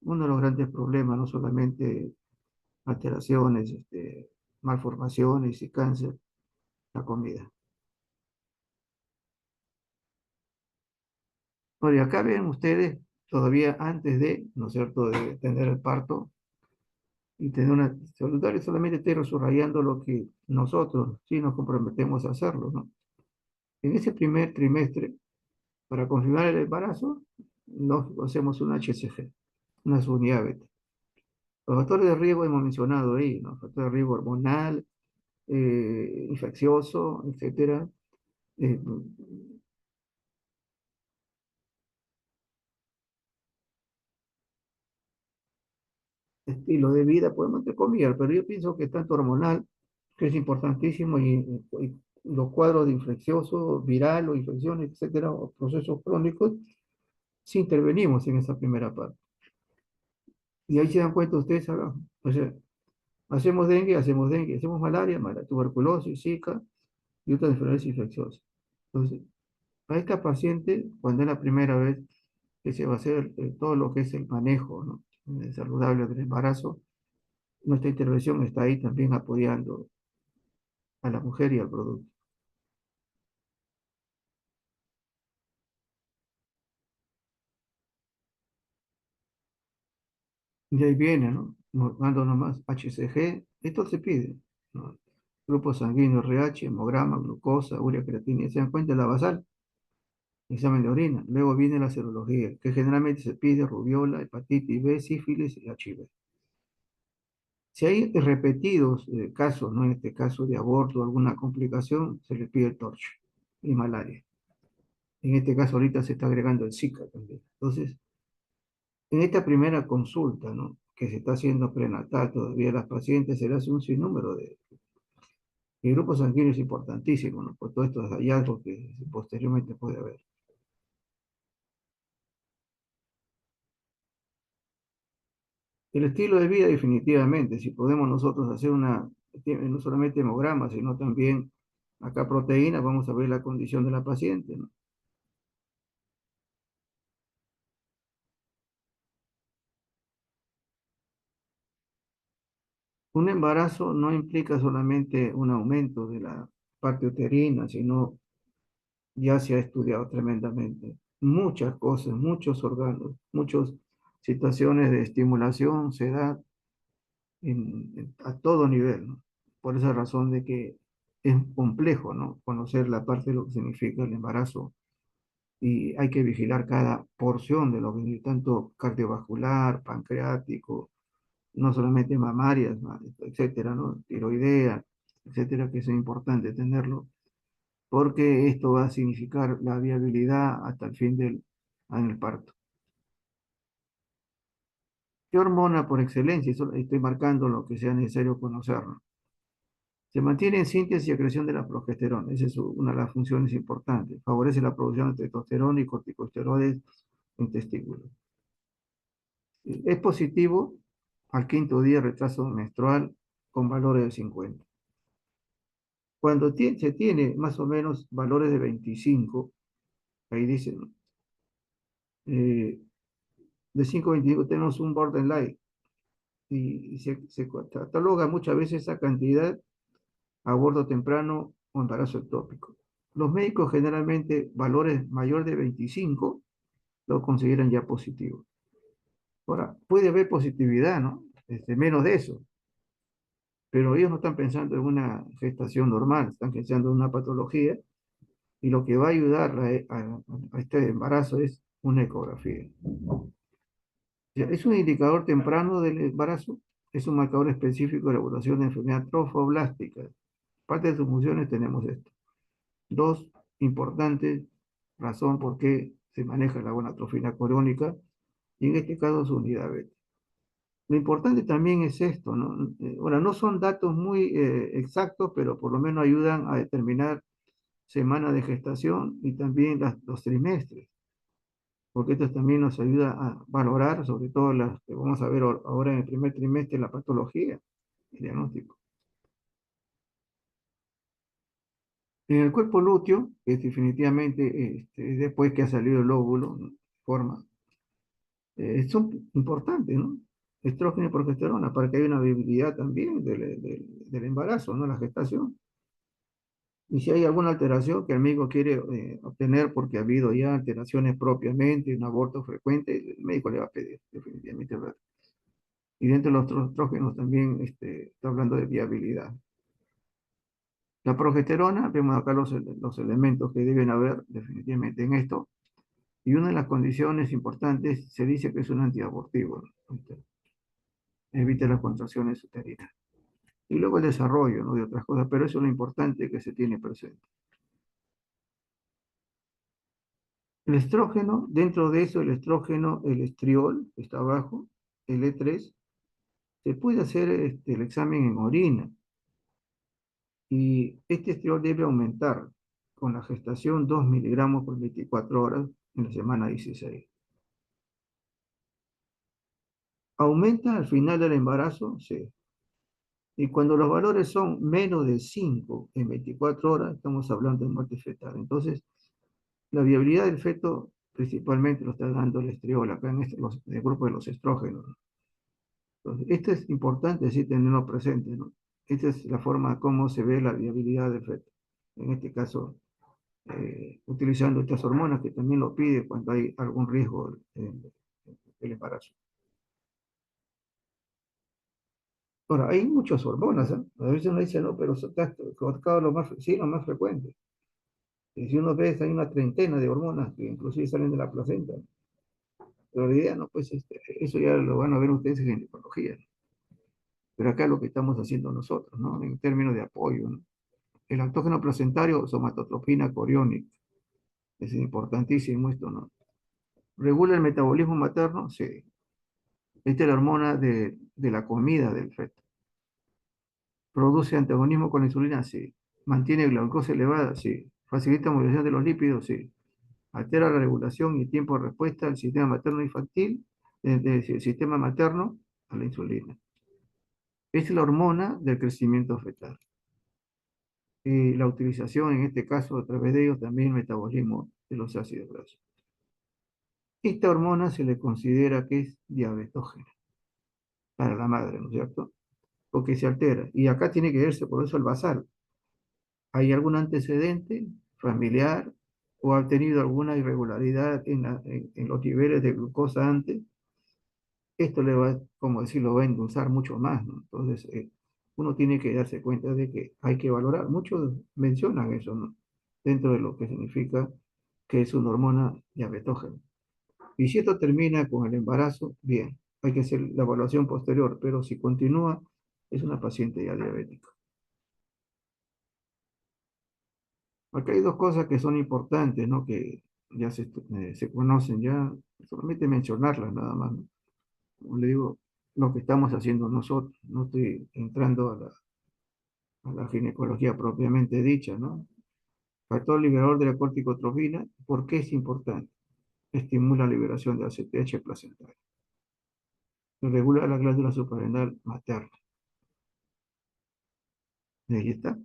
uno de los grandes problemas, no solamente alteraciones, malformaciones y cáncer, la comida. Bueno, y acá ven ustedes, todavía antes de, ¿no es cierto?, de tener el parto y tener una saludable, solamente estoy subrayando lo que nosotros sí nos comprometemos a hacerlo, ¿no? En ese primer trimestre, para confirmar el embarazo, nos hacemos un HCG, una unidad beta. Los factores de riesgo hemos mencionado ahí, ¿no? Factores de riesgo hormonal, infeccioso, etcétera. Eh, estilo de vida, podemos entre comillas, pero yo pienso que tanto hormonal, que es importantísimo, y los cuadros de infeccioso, viral o infecciones, etcétera, o procesos crónicos, si intervenimos en esa primera parte. Y ahí se dan cuenta ustedes, ahora, o sea, hacemos dengue, hacemos malaria, tuberculosis, zika y otras enfermedades infecciosas. Entonces, a esta paciente, cuando es la primera vez que se va a hacer todo lo que es el manejo, ¿no?, saludable del embarazo, nuestra intervención está ahí también apoyando a la mujer y al producto. Y ahí viene, ¿no? Mando nomás HCG, esto se pide, ¿no? Grupo sanguíneo RH, hemograma, glucosa, urea, creatina, se dan cuenta de la basal, examen de orina. Luego viene la serología, que generalmente se pide rubiola, hepatitis B, sífilis y HIV. Si hay repetidos casos, ¿no? En este caso de aborto o alguna complicación, se le pide el torcho y malaria. En este caso ahorita se está agregando el Zika también. Entonces, en esta primera consulta, ¿no?, que se está haciendo prenatal todavía a las pacientes, se le hace un sinnúmero de... El grupo sanguíneo es importantísimo, ¿no?, por todos estos hallazgos que posteriormente puede haber. El estilo de vida, definitivamente, si podemos nosotros hacer no solamente hemograma, sino también acá proteína, vamos a ver la condición de la paciente, ¿no? Un embarazo no implica solamente un aumento de la parte uterina, sino ya se ha estudiado tremendamente. Muchas cosas, muchos órganos, muchas situaciones de estimulación se da a todo nivel, ¿no? Por esa razón de que es complejo, ¿no?, conocer la parte de lo que significa el embarazo y hay que vigilar cada porción de lo que tanto cardiovascular, pancreático, no solamente mamarias, etcétera, ¿no? Tiroidea, etcétera, que es importante tenerlo porque esto va a significar la viabilidad hasta el fin del parto. ¿Qué hormona por excelencia? Eso estoy marcando lo que sea necesario conocerlo. Se mantiene en síntesis y acreción de la progesterona. Esa es una de las funciones importantes. Favorece la producción de testosterona y corticosteroides en testículos. Es positivo al quinto día retraso menstrual con valores de 50. Cuando se tiene más o menos valores de 25, ahí dicen, eh, de 5 a 25 tenemos un borderline y se cataloga muchas veces esa cantidad a aborto temprano o embarazo ectópico. Los médicos generalmente valores mayor de 25 lo consideran ya positivo. Ahora, puede haber positividad, ¿no? Menos de eso, pero ellos no están pensando en una gestación normal, están pensando en una patología y lo que va a ayudar a este embarazo es una ecografía. Ya, es un indicador temprano del embarazo, es un marcador específico de la evolución de enfermedad trofoblástica. Parte de sus funciones tenemos esto. Dos importantes razones por qué se maneja la gonatrofina coriónica y en este caso su unidad beta. Lo importante también es esto, ¿no? Ahora, no son datos muy exactos, pero por lo menos ayudan a determinar semanas de gestación y también los trimestres, porque esto también nos ayuda a valorar, sobre todo las que vamos a ver ahora en el primer trimestre, la patología, el diagnóstico. En el cuerpo lúteo, que es definitivamente después que ha salido el óvulo, ¿no? Forma, son importantes, ¿no? Estrógeno y progesterona, para que haya una viabilidad también del embarazo, ¿no? La gestación. Y si hay alguna alteración que el médico quiere obtener porque ha habido ya alteraciones propiamente, un aborto frecuente, el médico le va a pedir, definitivamente, ¿verdad? Y dentro de los estrógenos también está hablando de viabilidad. La progesterona, vemos acá los elementos que deben haber definitivamente en esto. Y una de las condiciones importantes se dice que es un antiabortivo, ¿no? Evita las contracciones uterinas. Y luego el desarrollo, ¿no? De otras cosas, pero eso es lo importante que se tiene presente. El estrógeno, dentro de eso el estrógeno, el estriol, que está abajo, el E3, se puede hacer el examen en orina y este estriol debe aumentar con la gestación 2 miligramos por 24 horas en la semana 16. ¿Aumenta al final del embarazo? Sí. Y cuando los valores son menos de 5 en 24 horas, estamos hablando de muerte fetal. Entonces, la viabilidad del feto principalmente lo está dando el estriol, acá en el grupo de los estrógenos, ¿no? Entonces, esto es importante, sí, tenerlo presente, ¿no? Esta es la forma como se ve la viabilidad del feto. En este caso, utilizando estas hormonas que también lo pide cuando hay algún riesgo del embarazo. Ahora, hay muchas hormonas, ¿eh? A veces uno dice, no, pero eso está colocado lo más, sí, lo más frecuente. Y si uno ve, hay una treintena de hormonas que inclusive salen de la placenta. Pero la idea, no, pues eso ya lo van a ver ustedes en ginecología, ¿no? Pero acá lo que estamos haciendo nosotros, ¿no? En términos de apoyo, ¿no? El antógeno placentario, somatotropina coriónica. Es importantísimo esto, ¿no? ¿Regula el metabolismo materno? Sí. Esta es la hormona de la comida del feto. ¿Produce antagonismo con la insulina? Sí. ¿Mantiene glucosa elevada? Sí. ¿Facilita movilización de los lípidos? Sí. ¿Altera la regulación y tiempo de respuesta del sistema materno infantil, del sistema materno a la insulina? Es la hormona del crecimiento fetal. Y la utilización, en este caso, a través de ellos, también el metabolismo de los ácidos grasos. Esta hormona se le considera que es diabetógena para la madre, ¿no es cierto? Porque se altera. Y acá tiene que verse por eso el basal. ¿Hay algún antecedente familiar o ha tenido alguna irregularidad en los niveles de glucosa antes? Esto le va, como decirlo, va a endulzar mucho más, ¿no? Entonces, uno tiene que darse cuenta de que hay que valorar. Muchos mencionan eso, ¿no? Dentro de lo que significa que es una hormona diabetógena. Y si esto termina con el embarazo, bien, hay que hacer la evaluación posterior, pero si continúa, es una paciente ya diabética. Acá hay dos cosas que son importantes, ¿no? Que ya se conocen, ya solamente mencionarlas nada más, ¿no? Como le digo, lo que estamos haciendo nosotros, no estoy entrando a la ginecología propiamente dicha, ¿no? Factor liberador de la corticotrombina, ¿por qué es importante? Estimula la liberación de ACTH placentaria. Regula la glándula suprarrenal materna. Y ahí está.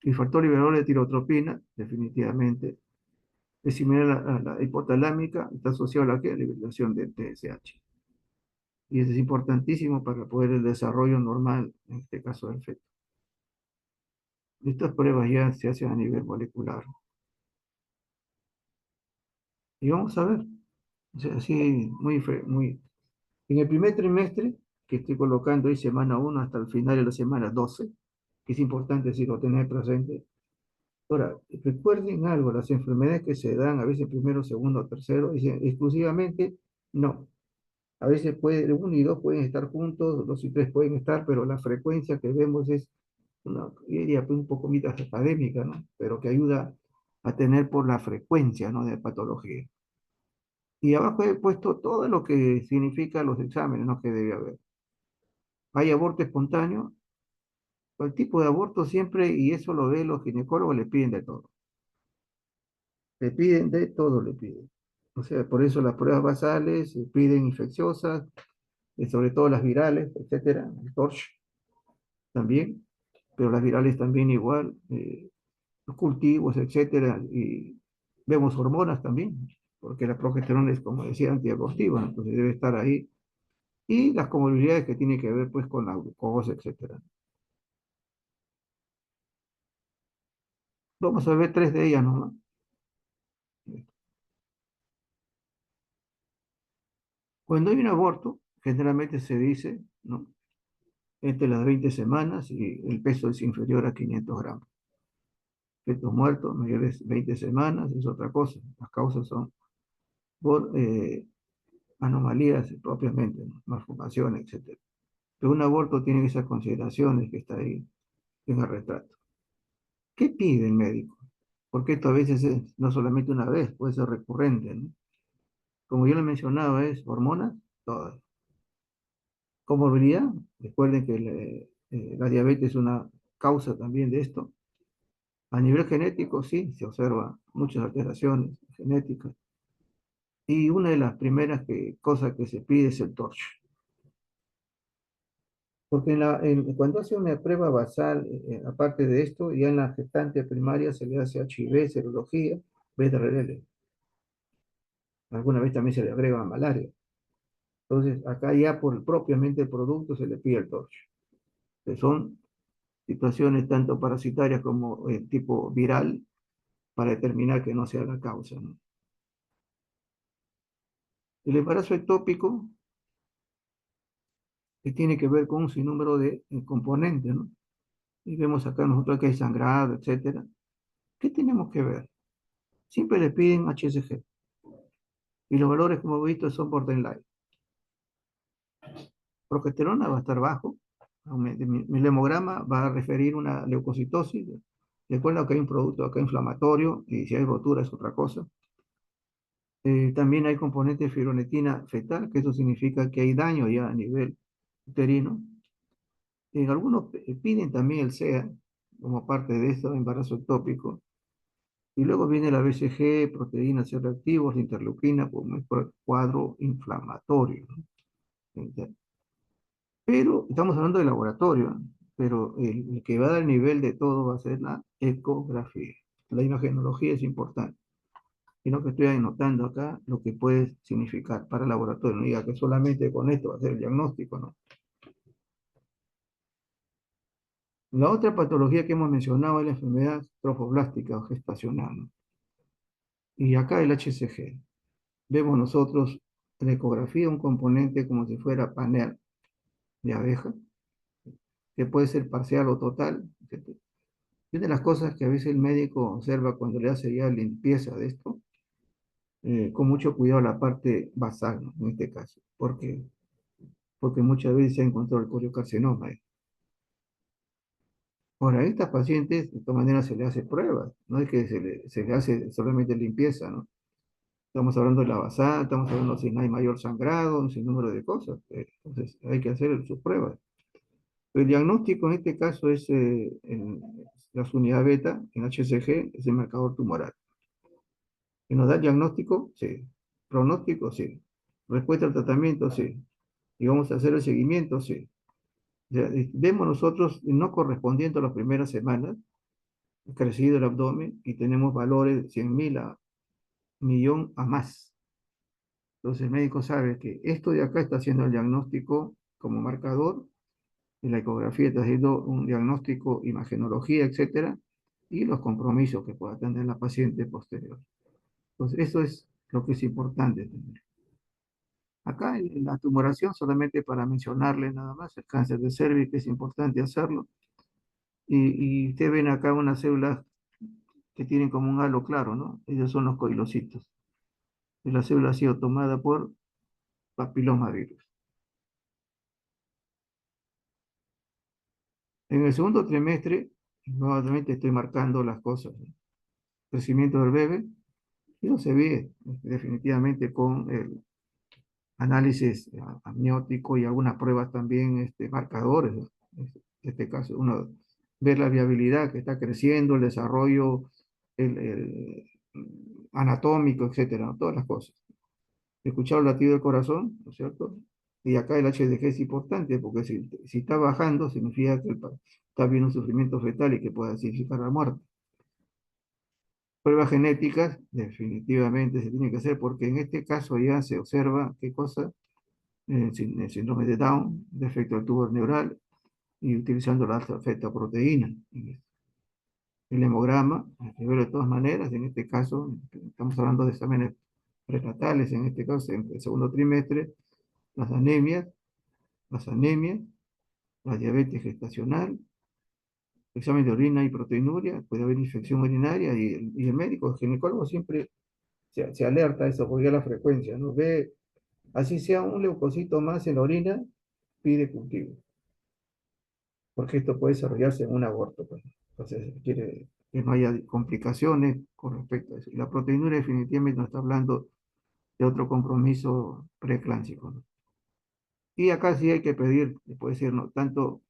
Y factor liberador de tirotropina, definitivamente, es similar a la hipotalámica, está asociado a la liberación de TSH. Y eso es importantísimo para poder el desarrollo normal, en este caso del feto. Estas pruebas ya se hacen a nivel molecular. Y vamos a ver. O sea, así, muy. En el primer trimestre, que estoy colocando ahí semana 1 hasta el final de la semana 12, que es importante si lo tener presente. Ahora, recuerden algo, las enfermedades que se dan a veces primero, segundo, tercero, dicen exclusivamente no. A veces puede, uno y dos pueden estar juntos, dos y tres pueden estar, pero la frecuencia que vemos es una, yo diría, pues, un poco más académica, ¿no? Pero que ayuda a tener por la frecuencia, ¿no? De patología. Y abajo he puesto todo lo que significa los exámenes, ¿no? Que debe haber. Hay aborto espontáneo, el tipo de aborto siempre, y eso lo ve los ginecólogos, le piden de todo. Le piden de todo, le piden. O sea, por eso las pruebas basales, piden infecciosas, sobre todo las virales, etcétera, el TORCH también, pero las virales también igual, los cultivos, etcétera, y vemos hormonas también, porque la progesterona es, como decía, antiabortiva, entonces debe estar ahí, y las comorbilidades que tienen que ver pues con la glucosa, etcétera. Vamos a ver tres de ellas nomás. Cuando hay un aborto, generalmente se dice, ¿no? Entre las 20 semanas y el peso es inferior a 500 gramos. Fetos muertos mayores de 20 semanas es otra cosa. Las causas son por anomalías propiamente, ¿no? Malformación, etcétera. Pero un aborto tiene esas consideraciones que está ahí en el retrato. ¿Qué pide el médico? Porque esto a veces es no solamente una vez, puede ser recurrente, ¿no? Como yo le mencionaba, es hormonas, todas. Comorbilidad, recuerden que la diabetes es una causa también de esto. A nivel genético, sí, se observan muchas alteraciones genéticas. Y una de las primeras cosas que se pide es el TORCH. Porque cuando hace una prueba basal, aparte de esto, ya en la gestante primaria se le hace HIV, serología, BDRL. Alguna vez también se le agrega malaria. Entonces, acá ya por propiamente el producto se le pide el TORCH, que son situaciones tanto parasitarias como tipo viral, para determinar que no sea la causa, ¿no? El embarazo ectópico, que tiene que ver con un sinnúmero de componentes, ¿no? Y vemos acá nosotros que hay sangrado, etcétera. ¿Qué tenemos que ver? Siempre le piden HCG y los valores, como he visto, son borderline. Progesterona va a estar bajo, mi hemograma va a referir una leucocitosis. Recuerda que hay un producto acá inflamatorio y si hay rotura es otra cosa. También hay componente de fibronetina fetal, que eso significa que hay daño ya a nivel uterino. En algunos piden también el SEA como parte de esto, embarazo ectópico. Y luego viene la BCG, proteínas C reactivos, la interleuquina, como es por el cuadro inflamatorio, ¿no? Pero estamos hablando de laboratorio, ¿no? Pero el que va a dar el nivel de todo va a ser la ecografía. La imagenología es importante, sino que estoy anotando acá lo que puede significar para el laboratorio. No diga que solamente con esto va a ser el diagnóstico, ¿no? La otra patología que hemos mencionado es la enfermedad trofoblástica o gestacional, ¿no? Y acá el HCG. Vemos nosotros en la ecografía un componente como si fuera panel de abeja, que puede ser parcial o total, etc. Y una de las cosas que a veces el médico observa cuando le hace ya limpieza de esto, con mucho cuidado la parte basal, ¿no? En este caso. ¿Por qué? Porque muchas veces se ha encontrado el coriocarcinoma. Ahora, a estas pacientes, de todas maneras, se le hace pruebas, no es que se le hace solamente limpieza, ¿no? Estamos hablando de la basal, estamos hablando si no hay mayor sangrado, un sinnúmero de cosas. Entonces, hay que hacer sus pruebas. El diagnóstico en este caso es en las unidades beta, en HCG, es el marcador tumoral. ¿Que nos da el diagnóstico? Sí. ¿Pronóstico? Sí. ¿Respuesta al tratamiento? Sí. ¿Y vamos a hacer el seguimiento? Sí. Ya, vemos nosotros no correspondiendo a las primeras semanas, crecido el abdomen y tenemos valores de 100.000 a millón a más. Entonces el médico sabe que esto de acá está haciendo el diagnóstico como marcador, en la ecografía está haciendo un diagnóstico, imagenología, etcétera, y los compromisos que pueda tener la paciente posterior. Entonces eso es lo que es importante tener. Acá en la tumoración, solamente para mencionarle nada más, el cáncer de cervix, que es importante hacerlo. Y ustedes ven acá unas células que tienen como un halo claro, ¿no? Ellos son los coilocitos. Y la célula ha sido tomada por papilomavirus. En el segundo trimestre, nuevamente estoy marcando las cosas, ¿no? Crecimiento del bebé, y no se ve definitivamente con el análisis amniótico y algunas pruebas también marcadores, ¿no? En este caso, uno ve la viabilidad que está creciendo, el desarrollo el anatómico, etcétera, ¿no? Todas las cosas. Escuchar el latido del corazón, ¿no es cierto? Y acá el HDG es importante porque si está bajando, significa que está habiendo un sufrimiento fetal y que puede significar la muerte. Pruebas genéticas, definitivamente se tiene que hacer porque en este caso ya se observa qué cosa, el síndrome de Down, defecto del tubo neural y utilizando la alfa fetoproteína. El hemograma, hay que verlo de todas maneras, en este caso estamos hablando de exámenes prenatales, en este caso en el segundo trimestre, las anemias, las anemias, la diabetes gestacional, examen de orina y proteinuria, puede haber infección urinaria y el médico, el ginecólogo siempre se alerta a eso, porque ya la frecuencia, ¿no? Ve, así sea un leucocito más en la orina, pide cultivo, porque esto puede desarrollarse en un aborto, pues. Entonces, quiere que no haya complicaciones con respecto a eso. Y la proteinuria definitivamente nos está hablando de otro compromiso preeclámsico, ¿no? Y acá sí hay que pedir, puede ser, ¿no? Tanto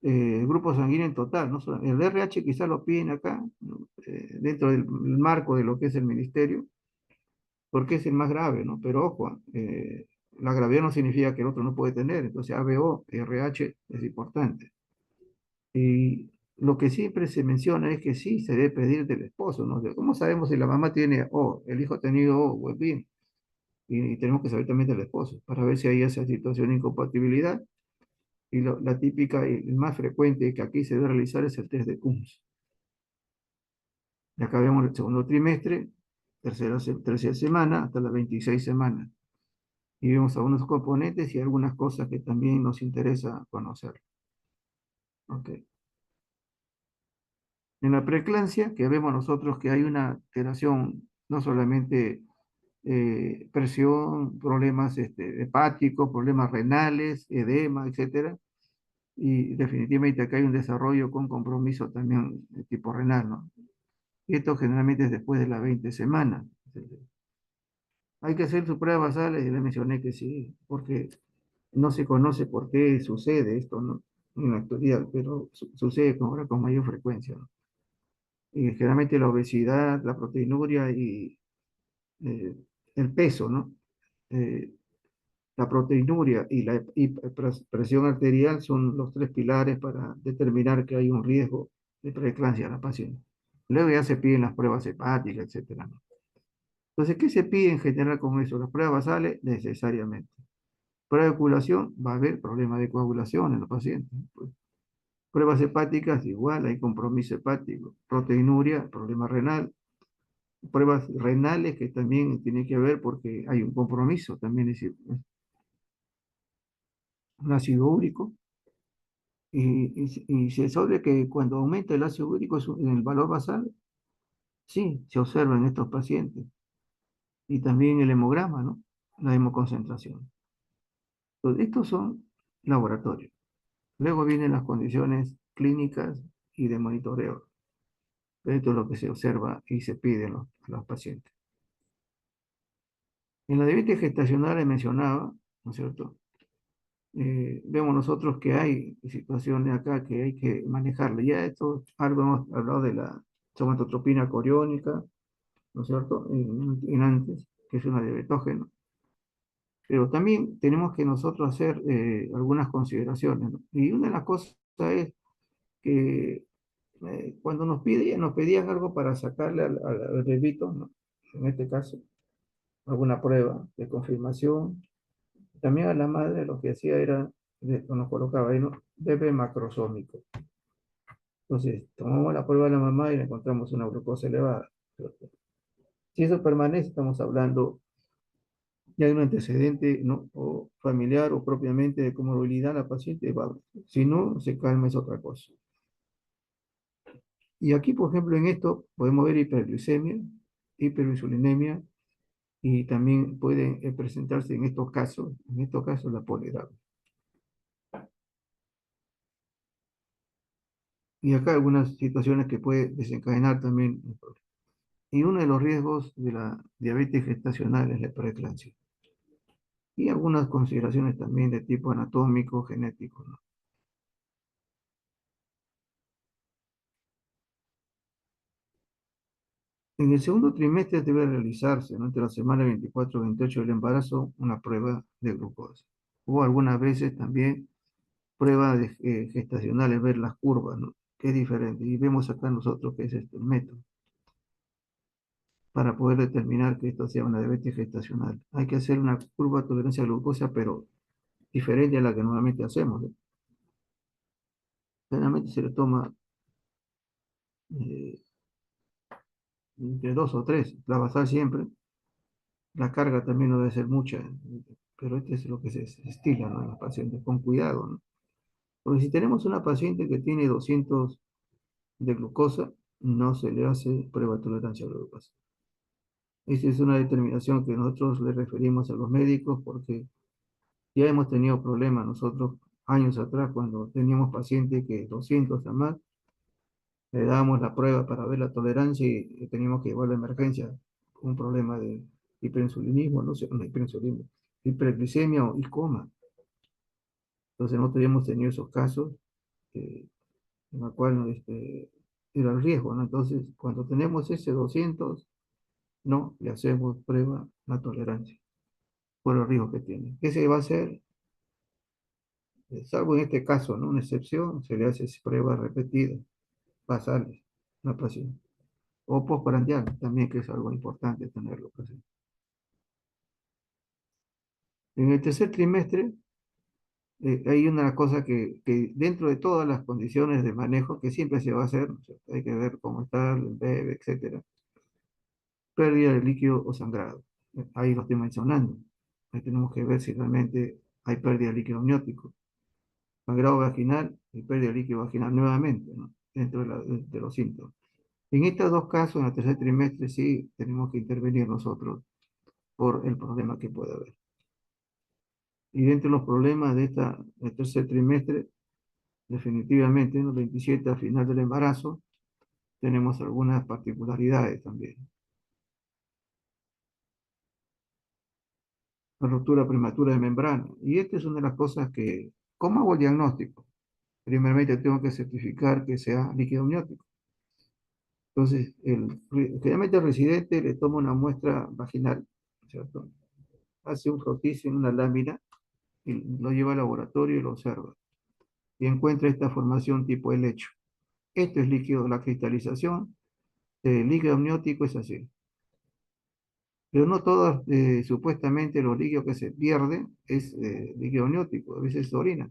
grupo sanguíneo en total, ¿no? El RH quizás lo piden acá, ¿no? Dentro del marco de lo que es el ministerio, porque es el más grave, ¿no? Pero ojo, la gravedad no significa que el otro no puede tener, entonces ABO, RH es importante. Y lo que siempre se menciona es que sí se debe pedir del esposo, ¿no? ¿Cómo sabemos si la mamá tiene O, el hijo ha tenido O, pues bien, y tenemos que saber también del esposo, para ver si hay esa situación de incompatibilidad. Y la típica y el más frecuente que aquí se debe realizar es el test de Coombs. Y acá vemos el segundo trimestre, tercera semana, hasta las 26 semanas. Y vemos algunos componentes y algunas cosas que también nos interesa conocer. Okay. En la preeclampsia, que vemos nosotros que hay una alteración, no solamente presión, problemas hepáticos, problemas renales, edema, etcétera. Y definitivamente acá hay un desarrollo con compromiso también de tipo renal, ¿no? Y esto generalmente es después de las 20 semanas. Hay que hacer sus pruebas basales, y le mencioné que sí, porque no se conoce por qué sucede esto, ¿no? En la actualidad, pero sucede ahora con mayor frecuencia, ¿no? Y generalmente la obesidad, la proteinuria y eh, el peso, ¿no? Eh, la proteinuria y la presión arterial son los tres pilares para determinar que hay un riesgo de preeclampsia a la paciente. Luego ya se piden las pruebas hepáticas, etcétera, ¿no? Entonces, ¿qué se pide en general con eso? Las pruebas basales, necesariamente. Prueba de coagulación, va a haber problemas de coagulación en los pacientes, ¿no? Pues, pruebas hepáticas, igual, hay compromiso hepático. Proteinuria, problema renal. Pruebas renales que también tienen que ver porque hay un compromiso, también es decir, un ácido úrico. Y se sabe que cuando aumenta el ácido úrico en el valor basal, sí, se observa en estos pacientes. Y también el hemograma, ¿no? La hemoconcentración. Entonces, estos son laboratorios. Luego vienen las condiciones clínicas y de monitoreo. Esto es lo que se observa y se pide a los pacientes. En la diabetes gestacional le mencionaba, ¿no es cierto? Vemos nosotros que hay situaciones acá que hay que manejarle. Ya esto, algo hemos hablado de la somatotropina coriónica, ¿no es cierto? En antes, que es una diabetógena. Pero también tenemos que nosotros hacer algunas consideraciones, ¿no? Y una de las cosas es que cuando nos pedían algo para sacarle al bebito, ¿no? En este caso, alguna prueba de confirmación. También a la madre lo que hacía era, nos colocaba ahí, ¿no? Bebé macrosómico. Entonces, tomamos la prueba de la mamá y le encontramos una glucosa elevada. Si eso permanece, estamos hablando ya hay un antecedente, ¿no? O familiar o propiamente de comorbilidad la paciente, va. Si no, se calma es otra cosa. Y aquí, por ejemplo, en esto podemos ver hiperglicemia, hiperinsulinemia y también puede presentarse en estos casos la polidrama. Y acá algunas situaciones que puede desencadenar también. Y uno de los riesgos de la diabetes gestacional es la preeclampsia. Y algunas consideraciones también de tipo anatómico, genético, ¿no? En el segundo trimestre debe realizarse, ¿no? Entre la semana 24 y 28 del embarazo, una prueba de glucosa. O algunas veces también pruebas gestacionales, ver las curvas, ¿no? Que es diferente. Y vemos acá nosotros que es este el método para poder determinar que esto sea una diabetes gestacional. Hay que hacer una curva de tolerancia a glucosa, pero diferente a la que normalmente hacemos, ¿no? Generalmente se le toma eh, entre dos o tres, la basal siempre. La carga también no debe ser mucha, pero este es lo que se estila, ¿no? En los pacientes, con cuidado, ¿no? Porque si tenemos una paciente que tiene 200 de glucosa, no se le hace prueba de tolerancia a la glucosa. Esa es una determinación que nosotros le referimos a los médicos porque ya hemos tenido problemas nosotros años atrás cuando teníamos pacientes que 200 a más, le dábamos la prueba para ver la tolerancia y teníamos que llevar a la emergencia un problema de hiperinsulinismo, no sé, no hiperinsulinismo, hiperglicemia y coma. Entonces nosotros hemos tenido esos casos eh, en los cuales era el riesgo, ¿no? Entonces, cuando tenemos ese 200 no le hacemos prueba la tolerancia por el riesgo que tiene. ¿Qué se va a hacer? Salvo en este caso, ¿no? Una excepción, se le hace pruebas repetidas, basales, una paciente. O postprandial, también que es algo importante tenerlo presente. En el tercer trimestre hay una cosa que dentro de todas las condiciones de manejo que siempre se va a hacer, ¿no es cierto? Hay que ver cómo está el bebé, etcétera. Pérdida de líquido o sangrado. Ahí lo estoy mencionando. Ahí tenemos que ver si realmente hay pérdida de líquido amniótico. Sangrado vaginal y pérdida de líquido vaginal nuevamente, ¿no? Dentro de los síntomas. En estos dos casos, en el tercer trimestre, sí tenemos que intervenir nosotros por el problema que puede haber. Y dentro de los problemas del tercer trimestre, definitivamente en los 27 al final del embarazo, tenemos algunas particularidades también. La ruptura prematura de membrana. Y esta es una de las cosas que, ¿cómo hago el diagnóstico? Primeramente tengo que certificar que sea líquido amniótico. Entonces, generalmente el residente le toma una muestra vaginal, ¿cierto? Hace un frotis en una lámina y lo lleva al laboratorio y lo observa. Y encuentra esta formación tipo helecho. Esto es líquido, la cristalización del líquido amniótico es así. Pero no todos, supuestamente, los líquidos que se pierden es líquido amniótico, a veces es orina.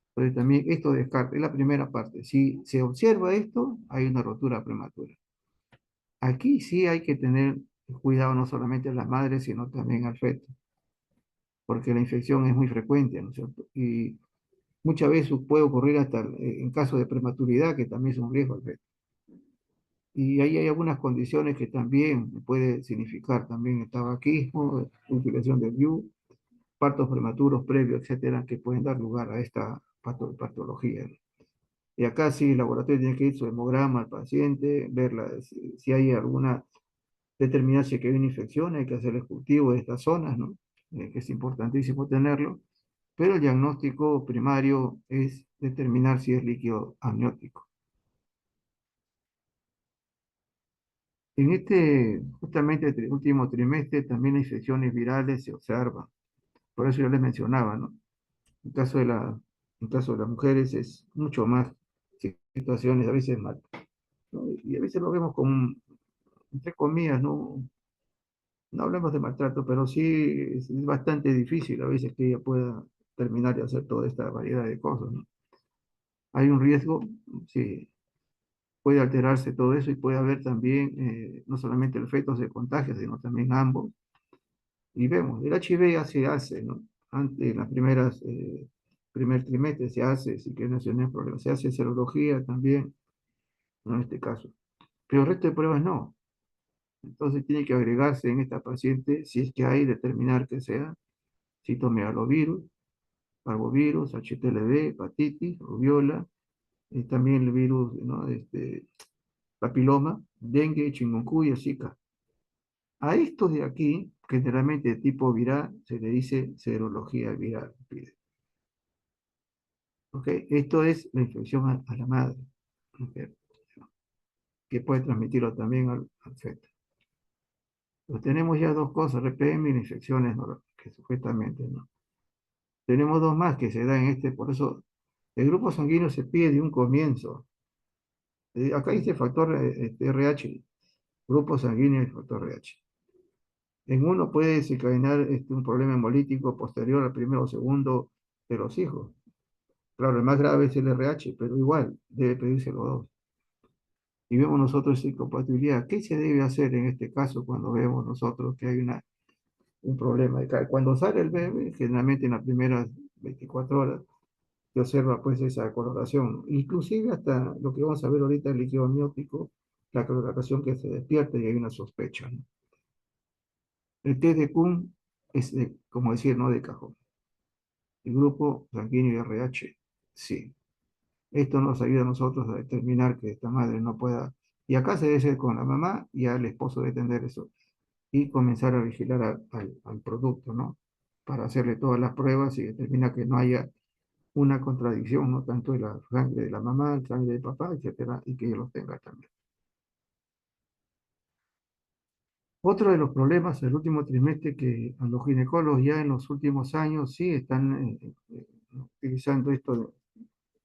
Entonces también esto descarta, es la primera parte. Si se observa esto, hay una rotura prematura. Aquí sí hay que tener cuidado no solamente a las madres, sino también al feto, porque la infección es muy frecuente, ¿no es cierto? Y muchas veces puede ocurrir hasta en caso de prematuridad, que también es un riesgo al feto. Y ahí hay algunas condiciones que también puede significar también el tabaquismo, infección del IU, partos prematuros previos, etcétera, que pueden dar lugar a esta patología, ¿no? Y acá sí, el laboratorio tiene que ir su hemograma al paciente, ver si hay alguna, determinar si hay una infección, hay que hacer el cultivo de estas zonas, ¿no? Que es importantísimo tenerlo, pero el diagnóstico primario es determinar si es líquido amniótico. En justamente el último trimestre, también las infecciones virales se observan. Por eso yo les mencionaba, ¿no? En caso de en caso de las mujeres es mucho más situaciones a veces mal, ¿no? Y a veces lo vemos como, entre comillas, ¿no? No hablemos de maltrato, pero sí es bastante difícil a veces que ella pueda terminar de hacer toda esta variedad de cosas, ¿no? Hay un riesgo, sí, puede alterarse todo eso y puede haber también, no solamente el feto se contagia, sino también ambos. y vemos, el HIV ya se hace, ¿no? Antes, en las primeras, primer trimestre se hace, si que no es un problema, se hace serología también, ¿no? En este caso. Pero el resto de pruebas no. Entonces tiene que agregarse en esta paciente, si es que hay, determinar que sea citomegalovirus, parvovirus, HTLV, hepatitis, rubiola, y también el virus, ¿no? Papiloma, dengue, chikungunya, zika. A estos de aquí, generalmente de tipo viral, se le dice serología viral. ¿Ok? Esto es la infección a la madre, ¿ok? Que puede transmitirlo también al feto. Pero tenemos ya dos cosas, RPM y las infecciones, ¿no? Que supuestamente, ¿no? Tenemos dos más que se dan en este, por eso el grupo sanguíneo se pide de un comienzo. Acá dice factor RH, grupo sanguíneo y factor RH. En uno puede desencadenar un problema hemolítico posterior al primero o segundo de los hijos. Claro, el más grave es el RH, pero igual debe pedirse los dos. Y vemos nosotros incompatibilidad. ¿Qué se debe hacer en este caso cuando vemos nosotros que hay un problema? Cuando sale el bebé, generalmente en las primeras 24 horas, se observa pues esa coloración. Inclusive hasta lo que vamos a ver ahorita, el líquido amniótico, la coloración que se despierta y hay una sospecha, ¿no? El test de Kuhn es, como decir, no de cajón. El grupo sanguíneo y RH, sí. Esto nos ayuda a nosotros a determinar que esta madre no pueda, y acá se debe ser con la mamá y al esposo de atender eso, y comenzar a vigilar al producto, ¿no? Para hacerle todas las pruebas y determinar que no haya una contradicción, ¿no? Tanto de la sangre de la mamá, la sangre del papá, etcétera, y que ellos los tenga también. Otro de los problemas del último trimestre que a los ginecólogos ya en los últimos años sí están utilizando esto de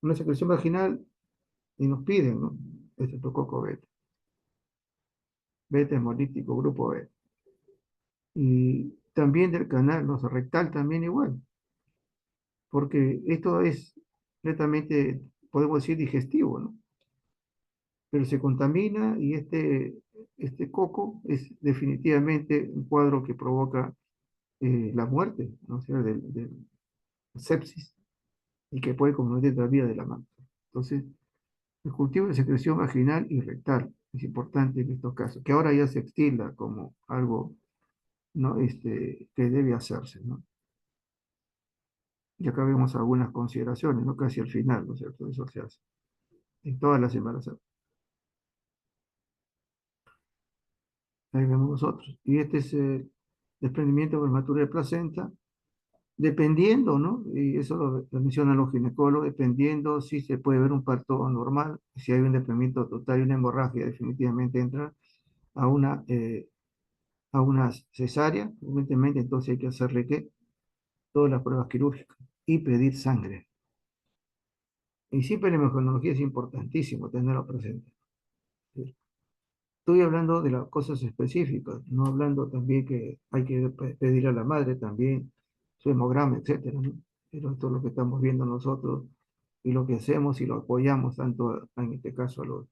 una secreción vaginal y nos piden, ¿no? Este tococo beta, beta hemolítico grupo B. Y también del canal, no sé, rectal también igual, porque esto es netamente, podemos decir, digestivo, ¿no? Pero se contamina y este coco es definitivamente un cuadro que provoca la muerte, ¿no? O sea, del sepsis y que puede comprometer la vida de la madre. Entonces, el cultivo de secreción vaginal y rectal es importante en estos casos, que ahora ya se extilda como algo, ¿no? Que debe hacerse, ¿no? Y acá vemos algunas consideraciones, ¿no? Casi al final, ¿no es cierto? Eso se hace en todas las embarazadas. Ahí vemos nosotros. Y este es el desprendimiento prematuro de placenta, dependiendo, ¿no? Y eso lo mencionan los ginecólogos, dependiendo si se puede ver un parto normal, si hay un desprendimiento total y una hemorragia, definitivamente entra a a una cesárea, evidentemente, entonces hay que hacerle ¿qué? Todas las pruebas quirúrgicas y pedir sangre. Y siempre la hemogenología es importantísimo tenerlo presente. ¿Sí? Estoy hablando de las cosas específicas, no hablando también que hay que pedir a la madre también su hemograma, etcétera, ¿no? Pero esto es lo que estamos viendo nosotros y lo que hacemos y lo apoyamos tanto en este caso a los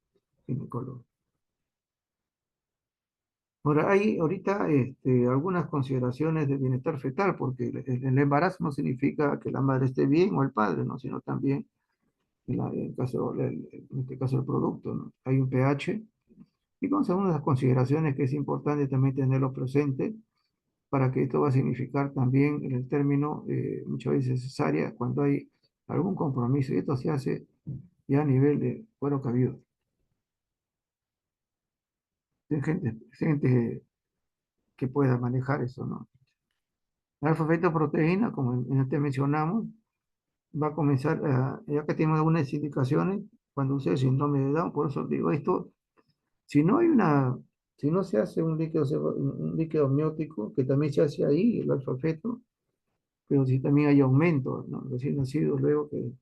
ginecólogos. Ahora, hay ahorita algunas consideraciones de bienestar fetal, porque el embarazo no significa que la madre esté bien o el padre, ¿no? Sino también en este caso el producto, ¿no? Hay un pH y con una de las consideraciones que es importante también tenerlo presente para que esto va a significar también en el término muchas veces cesárea cuando hay algún compromiso y esto se hace ya a nivel de cuero cabelludo. Hay gente que pueda manejar eso, ¿no? La alfa-fetoproteína, como antes mencionamos, va a comenzar, ya que tenemos algunas indicaciones, cuando usted síndrome de Down, por eso digo esto, si no hay si no se hace un líquido amniótico, que también se hace ahí, el alfa-feto, pero si también hay aumento, ¿no? Recién nacidos, luego que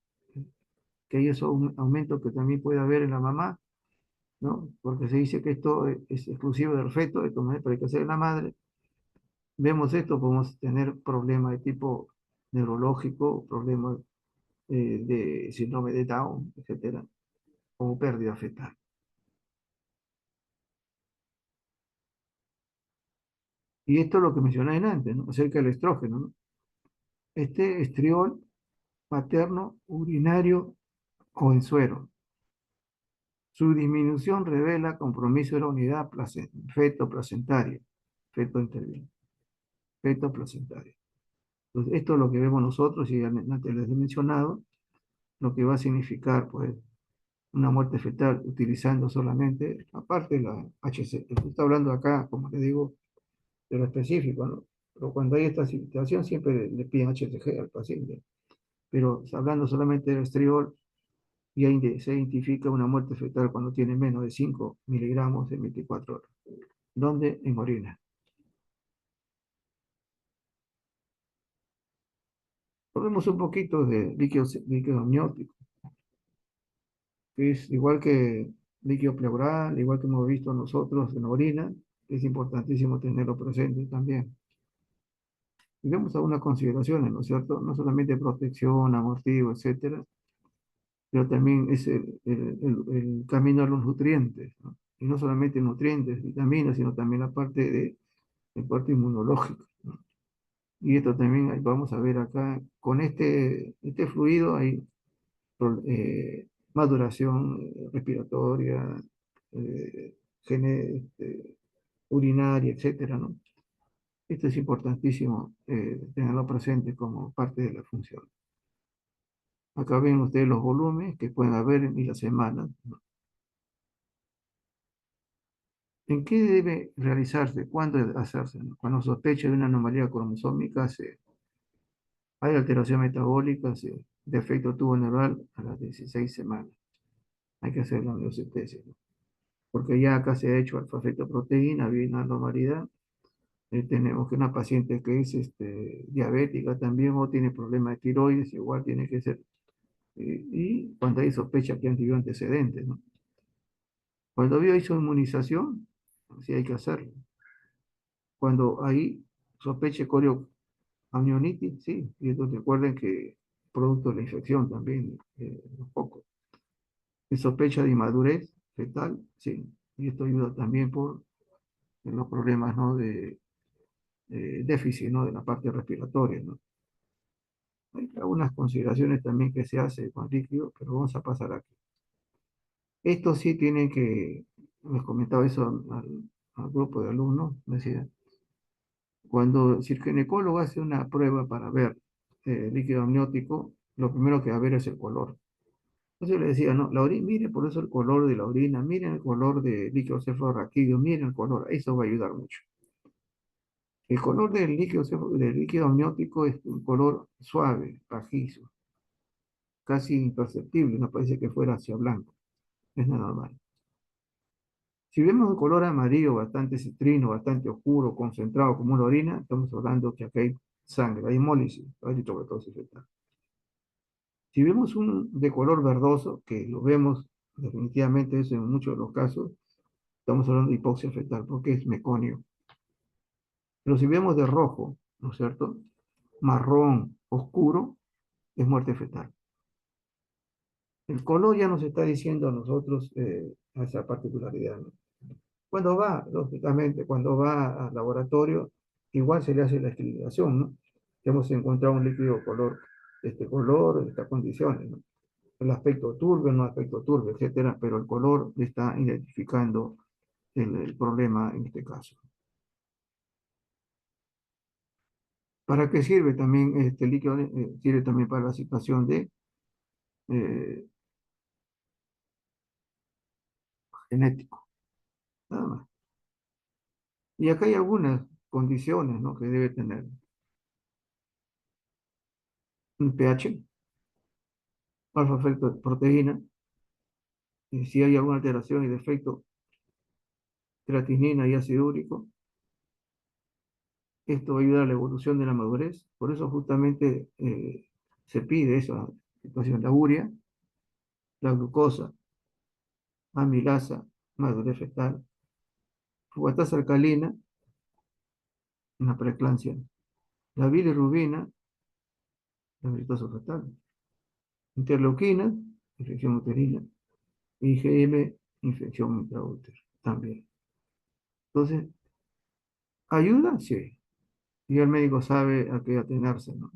hay esos aumentos que también puede haber en la mamá, ¿no? Porque se dice que esto es exclusivo del feto, de comer, pero hay que hacer en la madre. Vemos esto, podemos tener problemas de tipo neurológico, problemas de síndrome de Down, etcétera, como pérdida fetal. Y esto es lo que mencioné antes, ¿no? Acerca del estrógeno, ¿no? Este estriol materno, urinario o en suero. Su disminución revela compromiso de la unidad feto placentaria, feto interviene, feto placentaria. Entonces, esto es lo que vemos nosotros y antes les he mencionado, lo que va a significar, pues, una muerte fetal utilizando solamente, aparte de la HC. Esto está hablando acá, como le digo, de lo específico, ¿no? Pero cuando hay esta situación siempre le piden HCG al paciente. Pero hablando solamente del estriol, y ahí se identifica una muerte fetal cuando tiene menos de 5 miligramos en 24 horas. ¿Dónde? En orina. Hablemos un poquito de líquido amniótico, que es igual que líquido pleural, igual que hemos visto nosotros en la orina, es importantísimo tenerlo presente también. Y vemos algunas consideraciones, ¿no es cierto? No solamente protección, amortivo, etcétera, pero también es el camino a los nutrientes, ¿no? Y no solamente nutrientes, vitaminas, sino también la parte de el parte inmunológico, ¿no? Y esto también vamos a ver acá, con este fluido hay maduración respiratoria, eh, urinaria, etcétera, ¿no? Esto es importantísimo tenerlo presente como parte de la función. Acá ven ustedes los volúmenes que pueden haber en las semanas, ¿no? ¿En qué debe realizarse? ¿Cuándo debe hacerse? ¿No? Cuando sospecha de una anomalía cromosómica, hay alteración metabólica, defecto tubo neural a las 16 semanas. Hay que hacer la amniocentesis, ¿no? Porque ya acá se ha hecho alfa-fetoproteína, había una anormalidad. Tenemos que una paciente que es diabética también o tiene problemas de tiroides, igual tiene que ser. Y cuando hay sospecha que han tenido antecedentes, ¿no? Cuando había hizo inmunización, sí hay que hacerlo. Cuando hay sospecha de amnionitis, sí, y entonces recuerden que producto de la infección también, un poco. Y sospecha de inmadurez fetal, sí, y esto ayuda también por los problemas, ¿no? de déficit, ¿no? De la parte respiratoria, ¿no? Hay algunas consideraciones también que se hace con líquido, pero vamos a pasar aquí. Esto sí tiene que, les comentaba eso al grupo de alumnos, me decía, cuando si el ginecólogo hace una prueba para ver líquido amniótico, lo primero que va a ver es el color. Entonces yo le decía, no, la orina, mire por eso el color de la orina, miren el color de líquido cefalorraquídeo, miren el color, eso va a ayudar mucho. El color del líquido amniótico es un color suave, pajizo, casi imperceptible, no parece que fuera hacia blanco, es normal. Si vemos un color amarillo bastante citrino, bastante oscuro, concentrado como una orina, estamos hablando que acá hay sangre, hay hemólisis, hay eritrocitosis fetal. Si vemos un de color verdoso, que lo vemos definitivamente eso en muchos de los casos, estamos hablando de hipoxia fetal, porque es meconio. Pero si vemos de rojo, ¿no es cierto? Marrón, oscuro, es muerte fetal. El color ya nos está diciendo a nosotros esa particularidad, ¿no? Cuando va, lógicamente, cuando va al laboratorio, igual se le hace la esterilización, ¿no? Hemos encontrado un líquido de este color, de estas condiciones, ¿no? El aspecto turbio, no aspecto turbio, etcétera, pero el color está identificando el problema en este caso. ¿Para qué sirve también este líquido? Sirve también para la situación de eh, genético, nada más. Y acá hay algunas condiciones, ¿no? Que debe tener un pH, alfa-fetoproteína, y si hay alguna alteración y defecto, creatinina y ácido úrico. Esto va a ayudar a la evolución de la madurez. Por eso justamente se pide esa situación, la urea, la glucosa, amilasa, madurez fetal, fubastasa alcalina, una preeclampsia, la bilirrubina, la exitoso fetal, interleuquina, infección uterina, IgM, infección intraútero también. Entonces, ¿Ayuda? Sí. Y el médico sabe a qué atenerse, ¿no?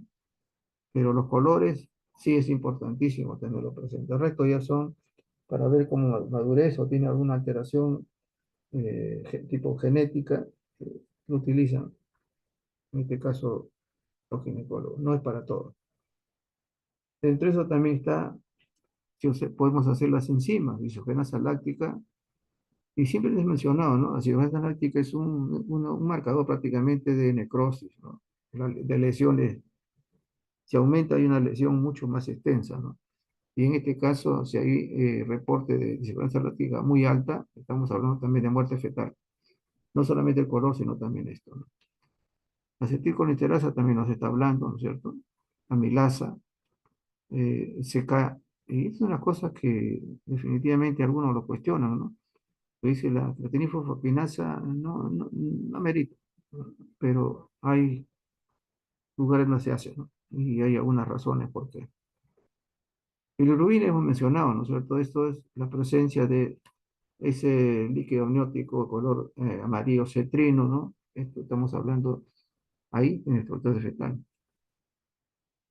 Pero los colores sí es importantísimo tenerlo presente. El resto ya son para ver cómo madurez o tiene alguna alteración tipo genética, lo utilizan, en este caso los ginecólogos. No es para todos. Entre eso también está, si podemos hacer las enzimas, isogenasa láctica, y siempre les he mencionado, ¿no? La isogenasa láctica es un marcador prácticamente de necrosis, ¿no? De lesiones. Si aumenta, hay una lesión mucho más extensa, ¿no? Y en este caso, si hay reporte de isogenasa láctica muy alta, estamos hablando también de muerte fetal. No solamente el color, sino también esto, ¿no? Acetilcolinsterasa también nos está hablando, ¿no es cierto? Amilasa, CK, y es una cosa que definitivamente algunos lo cuestionan, ¿no? Dice la creatinina no merita, ¿no? Pero hay lugares donde se hace, ¿no? Y hay algunas razones por qué. Bilirrubina hemos mencionado, ¿no es cierto? Esto es la presencia de ese líquido amniótico de color amarillo cetrino, ¿no? Esto estamos hablando ahí en el fructose fetal.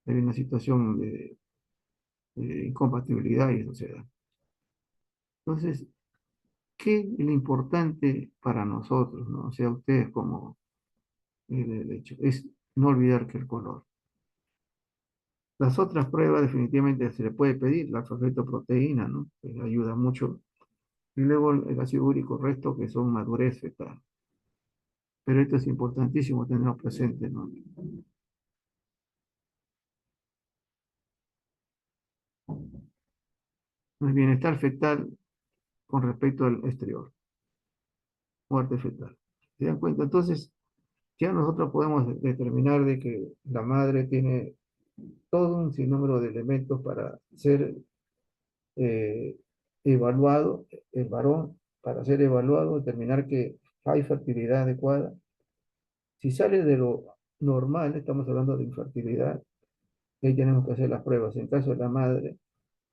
Hay una situación de incompatibilidad y eso se da. Entonces, ¿qué es lo importante para nosotros, ¿no? O sea, ustedes como el hecho, es no olvidar que el color. Las otras pruebas definitivamente se le puede pedir, la proteína, ¿no? Que ayuda mucho. Y luego el ácido úrico resto, que son madurez fetal. Pero esto es importantísimo tenerlo presente, ¿no? El bienestar fetal con respecto al exterior, muerte fetal. ¿Se dan cuenta? Entonces, ya nosotros podemos determinar de que la madre tiene todo un sinnúmero de elementos para ser eh, evaluado, el varón, para ser evaluado, determinar que hay fertilidad adecuada. Si sale de lo normal, estamos hablando de infertilidad, ahí tenemos que hacer las pruebas. En caso de la madre,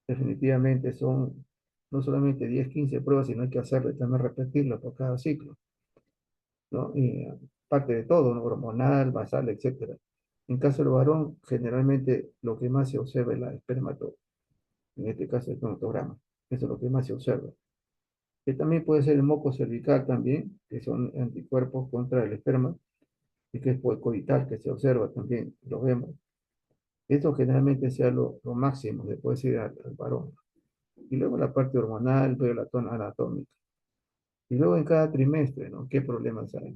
definitivamente son no solamente 10 15 pruebas, sino hay que hacerle también repetirlo por cada ciclo, ¿no? Y parte de todo, ¿no? Hormonal, basal, etcétera. En caso del varón, generalmente lo que más se observa es la espermato, en este caso el cromatograma. Eso es lo que más se observa. Que también puede ser el moco cervical también, que son anticuerpos contra el esperma, y que es coital, que se observa también, lo vemos. Esto generalmente sea lo máximo, se puede decir al varón. Y luego la parte hormonal, veo la zona anatómica. Y luego en cada trimestre, ¿no? ¿Qué problemas hay?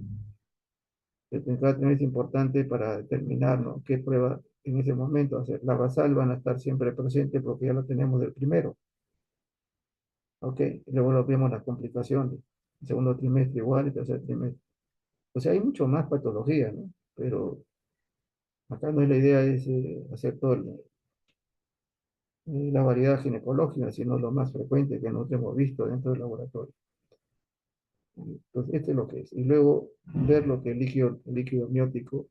En cada trimestre es importante para determinar, ¿no? ¿Qué prueba en ese momento hacer? La basal van a estar siempre presentes porque ya lo tenemos del primero, ¿ok? Y luego lo vemos las complicaciones. El segundo trimestre igual, el tercer trimestre. O sea, hay mucho más patología, ¿no? Pero acá no es la idea es hacer toda la variedad ginecológica, sino lo más frecuente que nosotros hemos visto dentro del laboratorio. Entonces, esto es lo que es. Y luego ver lo que el líquido amniótico,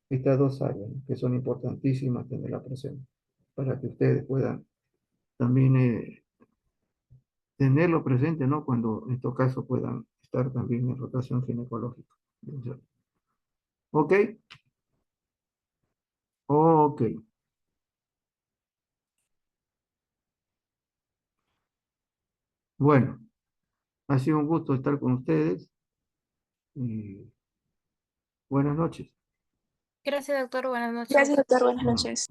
estas dos áreas, ¿no? Que son importantísimas tenerla presente, para que ustedes puedan también tenerlo presente, ¿no? Cuando en estos casos puedan estar también en rotación ginecológica. ¿Ok? Ok. Bueno, ha sido un gusto estar con ustedes y buenas noches. Gracias, doctor. Buenas noches. Gracias, doctor. Buenas Bueno. noches.